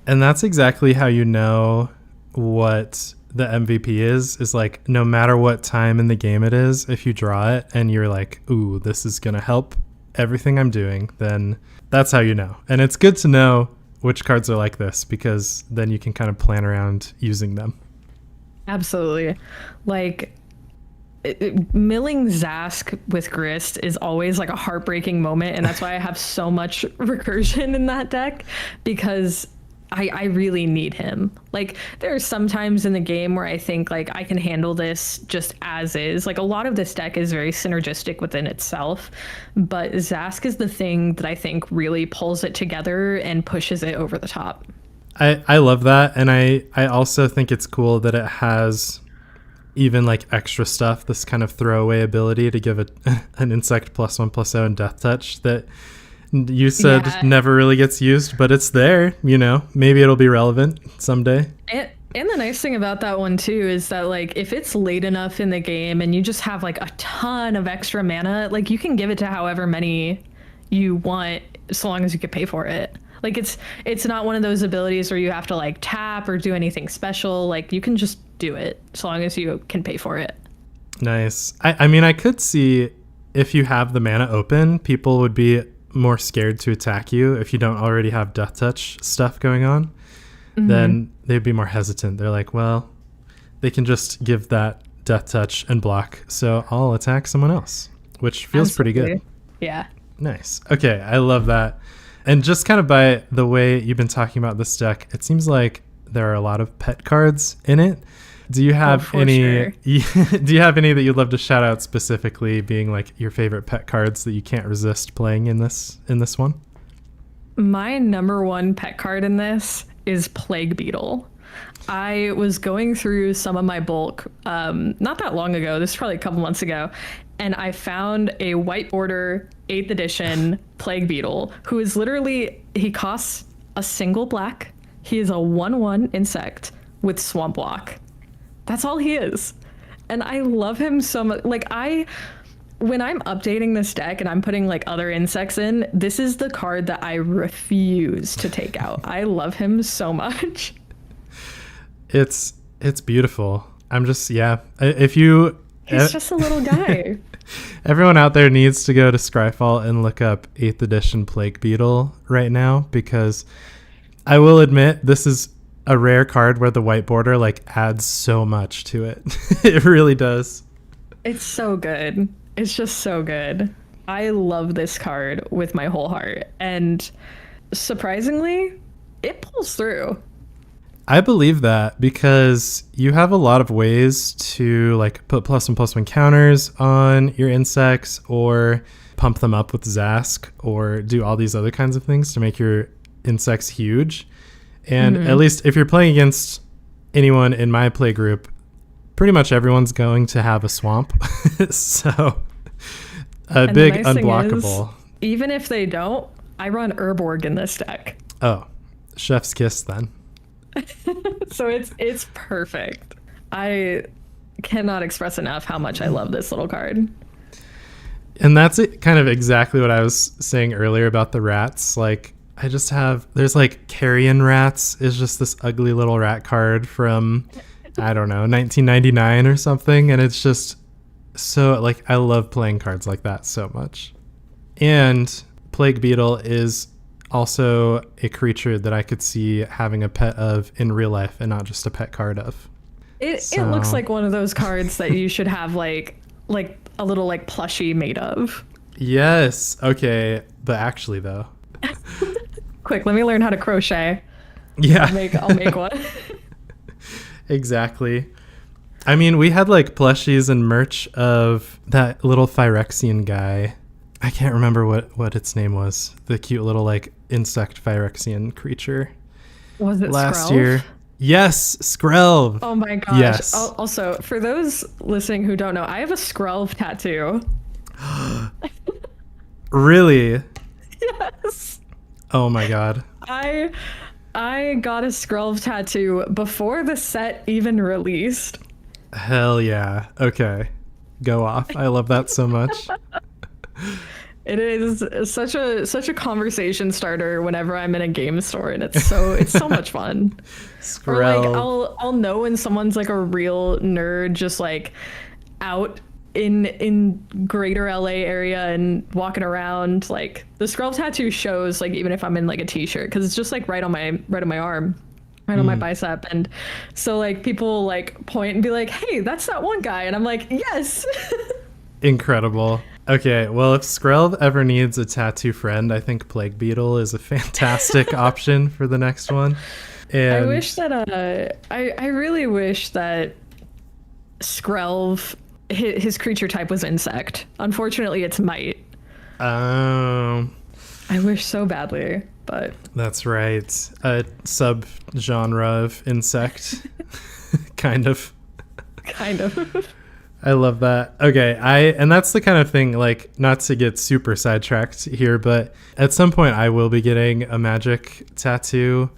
And that's exactly how you know what the MVP is like, no matter what time in the game it is, if you draw it and you're like, ooh, this is going to help everything I'm doing, then that's how you know. And it's good to know which cards are like this, because then you can kind of plan around using them. Absolutely. Like, milling Zask with Grist is always like a heartbreaking moment, and that's why I have so much recursion in that deck, because I really need him. Like, there are some times in the game where I think like I can handle this just as is. Like, a lot of this deck is very synergistic within itself, but Zask is the thing that I think really pulls it together and pushes it over the top. I love that, and I also think it's cool that it has even like extra stuff, this kind of throwaway ability to give it an insect +1/+0 and death touch that you said never really gets used, but it's there, you know, maybe it'll be relevant someday. And the nice thing about that one too is that like if it's late enough in the game and you just have like a ton of extra mana, like you can give it to however many you want so long as you can pay for it. Like it's not one of those abilities where you have to like tap or do anything special. Like you can just do it so long as you can pay for it. Nice. I mean, I could see if you have the mana open, people would be more scared to attack you if you don't already have death touch stuff going on. Then they'd be more hesitant. They're like, well, they can just give that death touch and block, so I'll attack someone else, which feels pretty good. Yeah. Nice. Okay, I love that. And just kind of by the way you've been talking about this deck, it seems like there are a lot of pet cards in it. Do you have any? Sure. Do you have any that you'd love to shout out specifically, being like your favorite pet cards that you can't resist playing in this one? My number one pet card in this is Plague Beetle. I was going through some of my bulk not that long ago. This is probably a couple months ago, and I found a white border 8th edition Plague Beetle who is literally, he costs a single black. He is a 1/1 insect with Swamp Walk. That's all he is. And I love him so much. Like, when I'm updating this deck and I'm putting like other insects in, this is the card that I refuse to take out. I love him so much. It's beautiful. I'm just, if you... He's just a little guy. Everyone out there needs to go to Scryfall and look up 8th edition Plague Beetle right now, because I will admit this is a rare card where the white border like adds so much to it. It really does. It's so good. It's just so good. I love this card with my whole heart, and surprisingly, it pulls through. I believe that because you have a lot of ways to like put +1/+1 counters on your insects, or pump them up with Zask, or do all these other kinds of things to make your insects huge. And at least if you're playing against anyone in my play group, pretty much everyone's going to have a swamp. So and big the nice unblockable. Thing is, even if they don't, I run Urborg in this deck. Oh, chef's kiss then. So it's perfect. I cannot express enough how much I love this little card. And that's kind of exactly what I was saying earlier about the rats. Like, there's like Carrion Rats is just this ugly little rat card from, I don't know, 1999 or something. And it's just so, like, I love playing cards like that so much. And Plague Beetle is also a creature that I could see having a pet of in real life and not just a pet card of. It looks like one of those cards that you should have like a little like plushie made of. Yes. Okay. But actually though. Quick, let me learn how to crochet. Yeah. I'll make one. Exactly. I mean, we had like plushies and merch of that little Phyrexian guy. I can't remember what its name was. The cute little like insect Phyrexian creature. Was it last Skrelv? year? Yes, Skrelv. Oh my gosh. Yes. Also, for those listening who don't know, I have a Skrelv tattoo. Really? Yes. Oh my god. I got a Skrelv tattoo before the set even released. Hell yeah. Okay. Go off. I love that so much. It is such a conversation starter whenever I'm in a game store, and it's so much fun. Skrelv. Or like I'll know when someone's like a real nerd, just like out in greater LA area and walking around. Like the Skrelv tattoo shows, like even if I'm in like a t-shirt, because it's just like right on my arm, right on my bicep. And so like people like point and be like, hey, that's that one guy. And I'm like, yes. Incredible. Okay, well, if Skrelv ever needs a tattoo friend, I think Plague Beetle is a fantastic option for the next one. And I wish that I really wish that Skrelv, his creature type was insect. Unfortunately, it's mite. I wish so badly, but that's right. A sub-genre of insect, kind of. Kind of. I love that. Okay, and that's the kind of thing, like, not to get super sidetracked here, but at some point I will be getting a magic tattoo,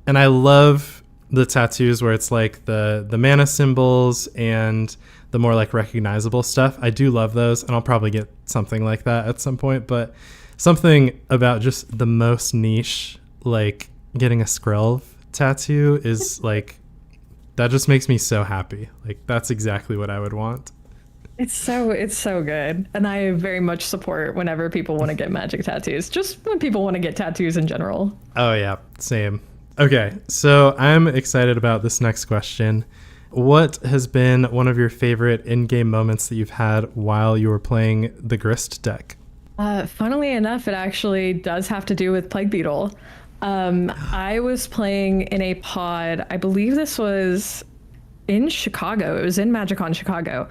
and I love the tattoos where it's like the mana symbols and the more like recognizable stuff. I do love those, and I'll probably get something like that at some point, but something about just the most niche, like getting a Skrelv tattoo is like, that just makes me so happy. Like, that's exactly what I would want. It's so good. And I very much support whenever people want to get magic tattoos. Just when people want to get tattoos in general. Oh yeah, same. Okay, so I'm excited about this next question. What has been one of your favorite in-game moments that you've had while you were playing the Grist deck? Funnily enough, it actually does have to do with Plague Beetle. I was playing in a pod. I believe this was in Chicago. It was in MagicCon Chicago.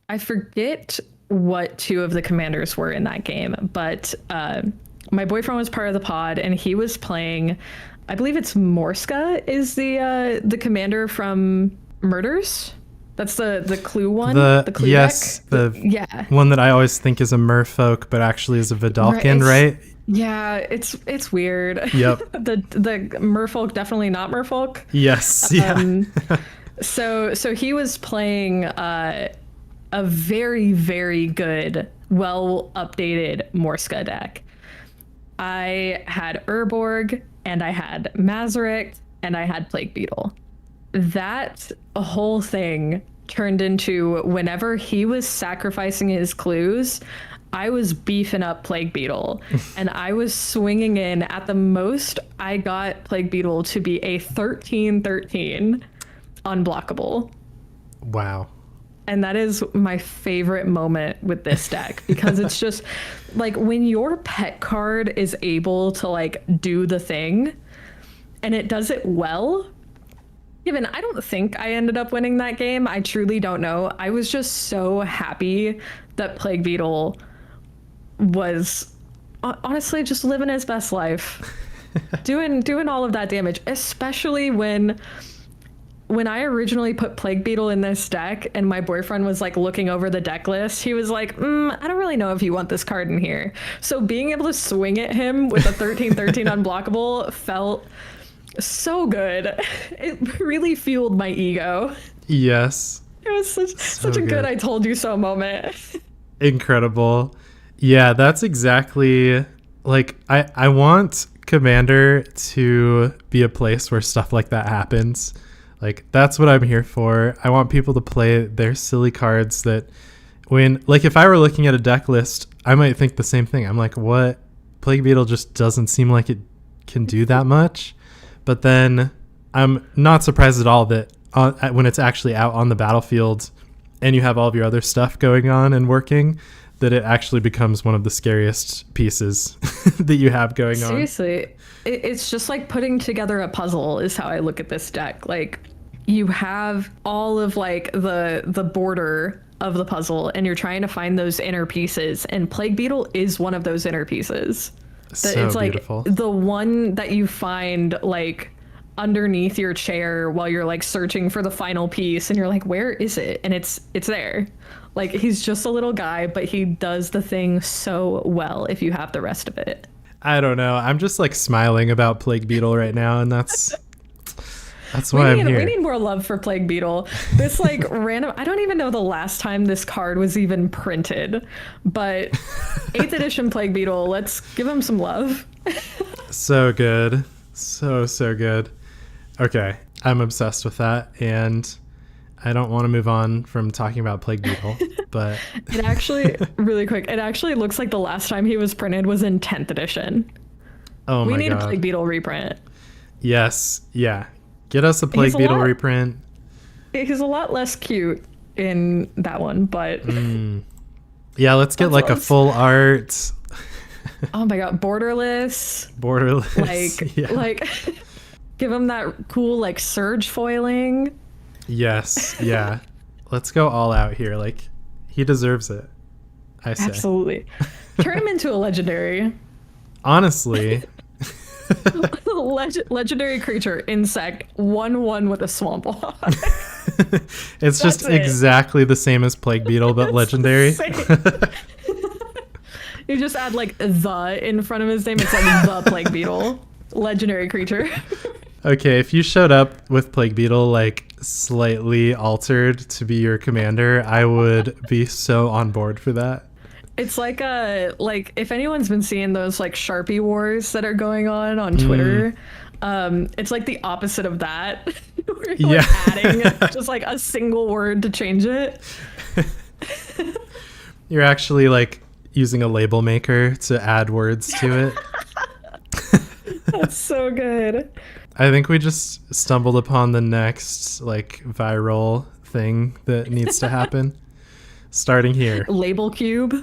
I forget what two of the commanders were in that game, but my boyfriend was part of the pod, and he was playing. I believe it's Morska is the commander from Murders. That's the Clue one. The Clue yes, deck. The one that I always think is a merfolk, but actually is a Vidalkin, right? Yeah, it's weird. Yep. the merfolk, definitely not merfolk. Yes. Yeah. So he was playing a very, very good, well updated Morska deck. I had Urborg, and I had Mazarek, and I had Plague Beetle. That whole thing turned into, whenever he was sacrificing his clues, I was beefing up Plague Beetle, and I was swinging in. At the most, I got Plague Beetle to be a 13/13 unblockable. Wow. And that is my favorite moment with this deck, because it's just like when your pet card is able to like do the thing and it does it well. Even I don't think I ended up winning that game. I truly don't know. I was just so happy that Plague Beetle was honestly just living his best life, doing all of that damage, especially when I originally put Plague Beetle in this deck and my boyfriend was like looking over the deck list. He was like, I don't really know if you want this card in here. So being able to swing at him with a 13/13 unblockable felt so good. It really fueled my ego. Yes. It was such a good I told you so moment. Incredible. Yeah, that's exactly, like, I want Commander to be a place where stuff like that happens. Like, that's what I'm here for. I want people to play their silly cards that when, like, if I were looking at a deck list, I might think the same thing. I'm like, what? Plague Beetle just doesn't seem like it can do that much. But then I'm not surprised at all that when it's actually out on the battlefield and you have all of your other stuff going on and working, that it actually becomes one of the scariest pieces that you have going on. Seriously, it's just like putting together a puzzle is how I look at this deck. Like, you have all of like the border of the puzzle, and you're trying to find those inner pieces, and Plague Beetle is one of those inner pieces. So it's like beautiful. The one that you find like underneath your chair while you're like searching for the final piece, and you're like, where is it? And it's there. Like, he's just a little guy, but he does the thing so well if you have the rest of it. I don't know. I'm just like smiling about Plague Beetle right now, and that's why I'm here. We need more love for Plague Beetle. This like random, I don't even know the last time this card was even printed, but 8th edition Plague Beetle, let's give him some love. So good. So good. Okay. I'm obsessed with that, and I don't want to move on from talking about Plague Beetle, but it actually, really quick, it actually looks like the last time he was printed was in 10th edition. Oh my God. We need a Plague Beetle reprint. Yes. Yeah. Get us a Plague Beetle reprint. He's a lot less cute in that one, but yeah, let's get like a full art. Oh my god, borderless. Like give him that cool like surge foiling. Yes, yeah. Let's go all out here. Like, he deserves it, I say. Absolutely. Turn him into a legendary. Honestly. Legendary creature, insect, 1/1 with a swamp walk. It's just exactly the same as Plague Beetle, but legendary. You just add like the in front of his name. It's like the Plague Beetle. Legendary creature. Okay, if you showed up with Plague Beetle like slightly altered to be your commander, I would be so on board for that. It's like if anyone's been seeing those like Sharpie wars that are going on Twitter, it's like the opposite of that. Where you're like adding just like a single word to change it. You're actually like using a label maker to add words to it. That's so good. I think we just stumbled upon the next like viral thing that needs to happen. Starting here. Label cube.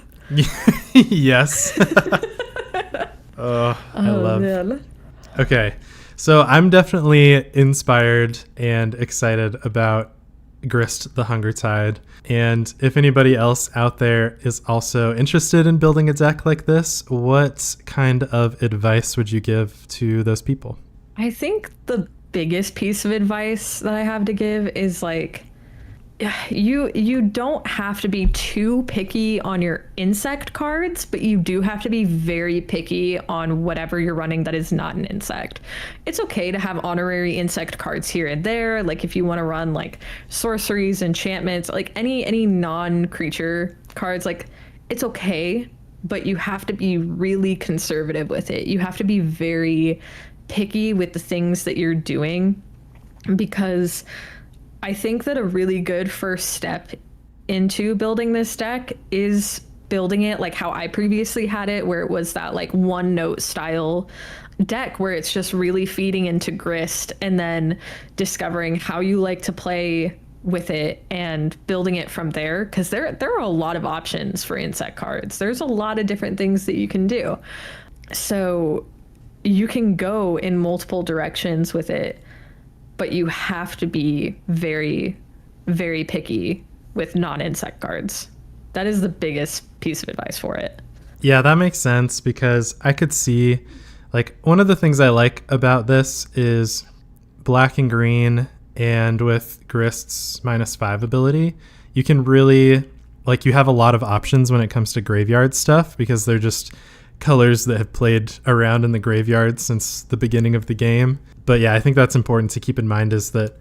Yes. I love. Man. Okay, so I'm definitely inspired and excited about Grist the Hunger Tide. And if anybody else out there is also interested in building a deck like this, what kind of advice would you give to those people? I think the biggest piece of advice that I have to give is like, you don't have to be too picky on your insect cards, but you do have to be very picky on whatever you're running that is not an insect. It's okay to have honorary insect cards here and there, like if you want to run like sorceries, enchantments, like any non-creature cards, like it's okay, but you have to be really conservative with it. You have to be very picky with the things that you're doing, because I think that a really good first step into building this deck is building it like how I previously had it, where it was that like one note style deck where it's just really feeding into Grist and then discovering how you like to play with it and building it from there, because there are a lot of options for insect cards. There's a lot of different things that you can do. So you can go in multiple directions with it, but you have to be very, very picky with non-insect cards. That is the biggest piece of advice for it. Yeah, that makes sense, because I could see, like, one of the things I like about this is black and green, and with Grist's -5 ability, you can really, like, you have a lot of options when it comes to graveyard stuff, because they're just colors that have played around in the graveyard since the beginning of the game. But yeah, I think that's important to keep in mind, is that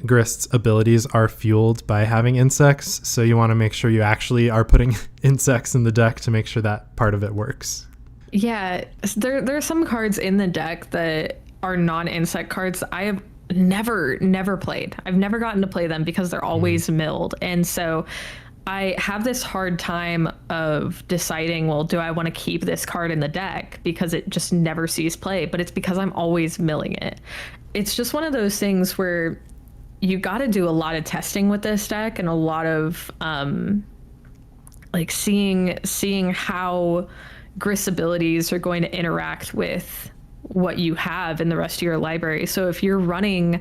Grist's abilities are fueled by having insects, so you want to make sure you actually are putting insects in the deck to make sure that part of it works. Yeah, there are some cards in the deck that are non-insect cards that I have never played. I've never gotten to play them because they're always milled, and so I have this hard time of deciding, well, do I want to keep this card in the deck because it just never sees play, but it's because I'm always milling it. It's just one of those things where you got to do a lot of testing with this deck, and a lot of like seeing how Grist's abilities are going to interact with what you have in the rest of your library. So if you're running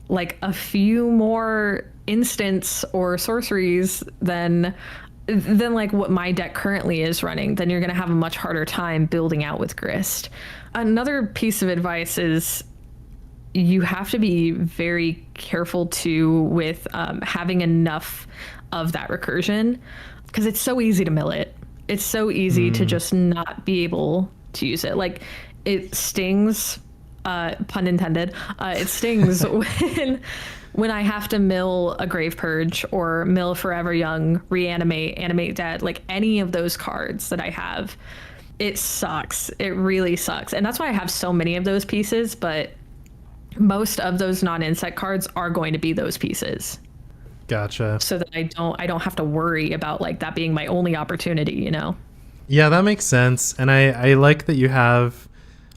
like a few more instants or sorceries than like what my deck currently is running, then you're going to have a much harder time building out with Grist. Another piece of advice is you have to be very careful too with having enough of that recursion, because it's so easy to mill it. It's so easy to just not be able to use it. Like, it stings, pun intended, it stings when I have to mill a Grave Purge or mill Forever Young, Reanimate, Animate Dead, like any of those cards that I have. It sucks. It really sucks. And that's why I have so many of those pieces, but most of those non-insect cards are going to be those pieces. Gotcha. So that I don't have to worry about like that being my only opportunity, you know? Yeah, that makes sense. And I like that you have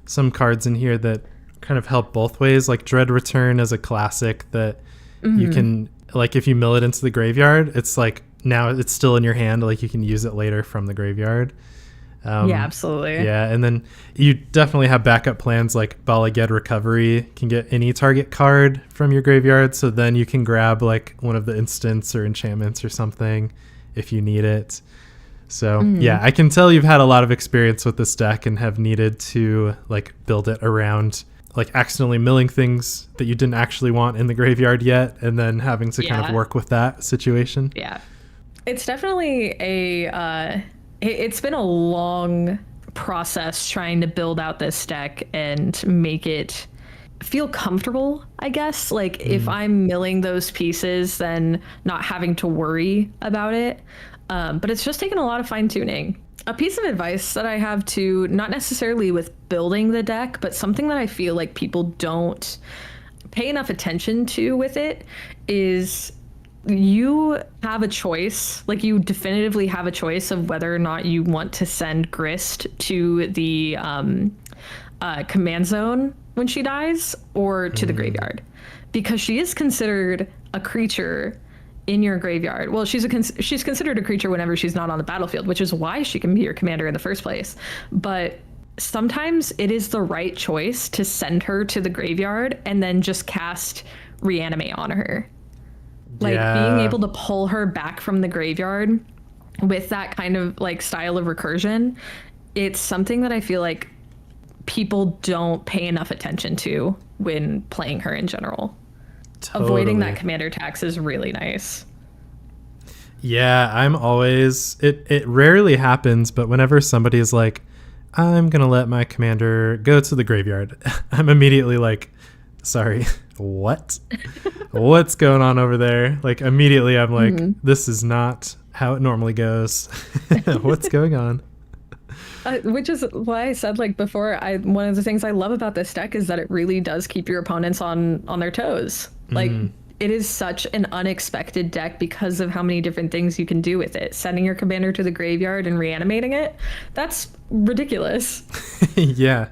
some cards in here that kind of help both ways. Like Dread Return is a classic that you can, like, if you mill it into the graveyard, it's like now it's still in your hand, like you can use it later from the graveyard. Yeah, absolutely. Yeah, and then you definitely have backup plans like Bala Ged Recovery can get any target card from your graveyard, so then you can grab like one of the instants or enchantments or something if you need it. So yeah, I can tell you've had a lot of experience with this deck and have needed to like build it around like accidentally milling things that you didn't actually want in the graveyard yet, and then having to kind of work with that situation. Yeah. It's definitely it's been a long process trying to build out this deck and make it feel comfortable, I guess. Like if I'm milling those pieces, then not having to worry about it. But it's just taken a lot of fine tuning. A piece of advice that I have to, not necessarily with building the deck, but something that I feel like people don't pay enough attention to with it is you have a choice, like you definitively have a choice of whether or not you want to send Grist to the command zone when she dies or to the graveyard, because she is considered a creature in your graveyard. Well, she's considered a creature whenever she's not on the battlefield, which is why she can be your commander in the first place. But sometimes it is the right choice to send her to the graveyard and then just cast Reanimate on her. Like being able to pull her back from the graveyard with that kind of like style of recursion, it's something that I feel like people don't pay enough attention to when playing her in general. Totally. Avoiding that commander tax is really nice. Yeah, I'm always, it rarely happens, but whenever somebody is like, I'm going to let my commander go to the graveyard, I'm immediately like, sorry, what? What's going on over there? Like immediately I'm like, this is not how it normally goes. What's going on? Which is why I said like before, one of the things I love about this deck is that it really does keep your opponents on their toes. Like it is such an unexpected deck because of how many different things you can do with it. Sending your commander to the graveyard and reanimating it, that's ridiculous. Yeah.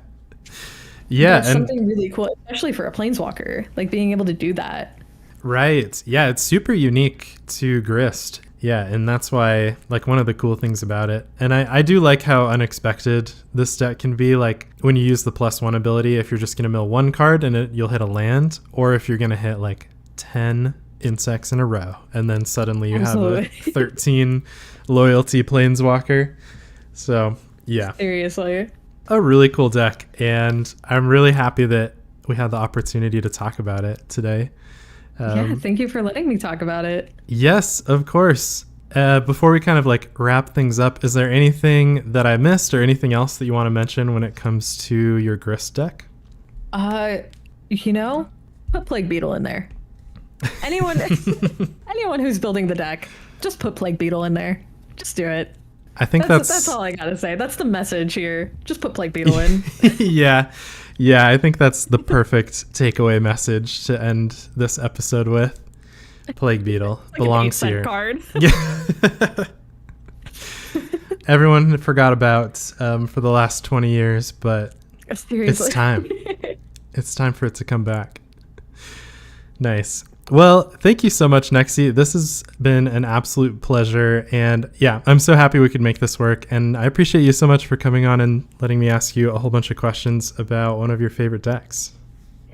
That's something really cool, especially for a planeswalker, like being able to do that. Right. Yeah, it's super unique to Grist. Yeah, and that's why, like, one of the cool things about it. And I do like how unexpected this deck can be. Like, when you use the +1 ability, if you're just going to mill one card and you'll hit a land, or if you're going to hit, like, 10 insects in a row, and then suddenly you have a 13 loyalty planeswalker. So, yeah. Seriously. A really cool deck, and I'm really happy that we had the opportunity to talk about it today. Yeah, thank you for letting me talk about it. Yes, of course. Before we kind of like wrap things up, is there anything that I missed or anything else that you want to mention when it comes to your Grist deck? Put Plague Beetle in there. Anyone who's building the deck, just put Plague Beetle in there. Just do it. I think that's all I gotta say. That's the message here. Just put Plague Beetle in. Yeah, I think that's the perfect takeaway message to end this episode with. Plague Beetle like belongs an 8-cent here. Card. Yeah. Everyone forgot about for the last 20 years, but seriously, it's time. It's time for it to come back. Nice. Well, thank you so much, Nexy. This has been an absolute pleasure. And yeah, I'm so happy we could make this work. And I appreciate you so much for coming on and letting me ask you a whole bunch of questions about one of your favorite decks.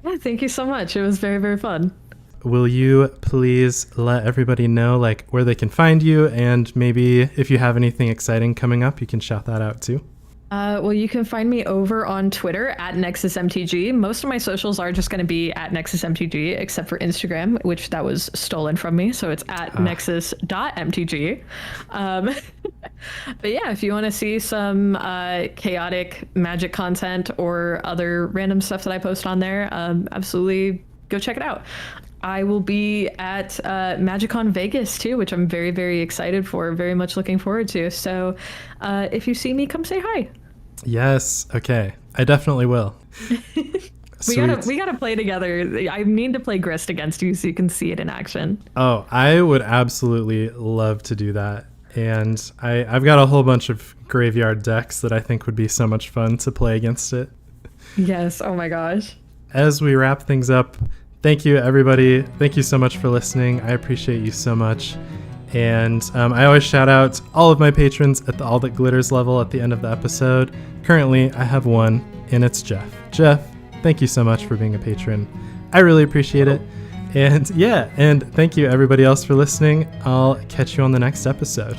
Yeah, thank you so much. It was very, very fun. Will you please let everybody know like where they can find you, and maybe if you have anything exciting coming up, you can shout that out too? Well, you can find me over on Twitter at NexusMTG. Most of my socials are just going to be at NexusMTG, except for Instagram, which that was stolen from me. So it's at nexus.mtg. But yeah, if you want to see some chaotic magic content or other random stuff that I post on there, absolutely go check it out. I will be at MagicCon Vegas too, which I'm very, very excited for, very much looking forward to. So if you see me, come say hi. Yes. Okay. I definitely will. We gotta play together. I need to play Grist against you so you can see it in action. Oh, I would absolutely love to do that. And I've got a whole bunch of graveyard decks that I think would be so much fun to play against it. Yes. Oh my gosh. as we wrap things up, thank you, everybody. Thank you so much for listening. I appreciate you so much. And I always shout out all of my patrons at the All That Glitters level at the end of the episode. Currently, I have one, and it's Jeff. Jeff, thank you so much for being a patron. I really appreciate it. And yeah, and thank you everybody else for listening. I'll catch you on the next episode.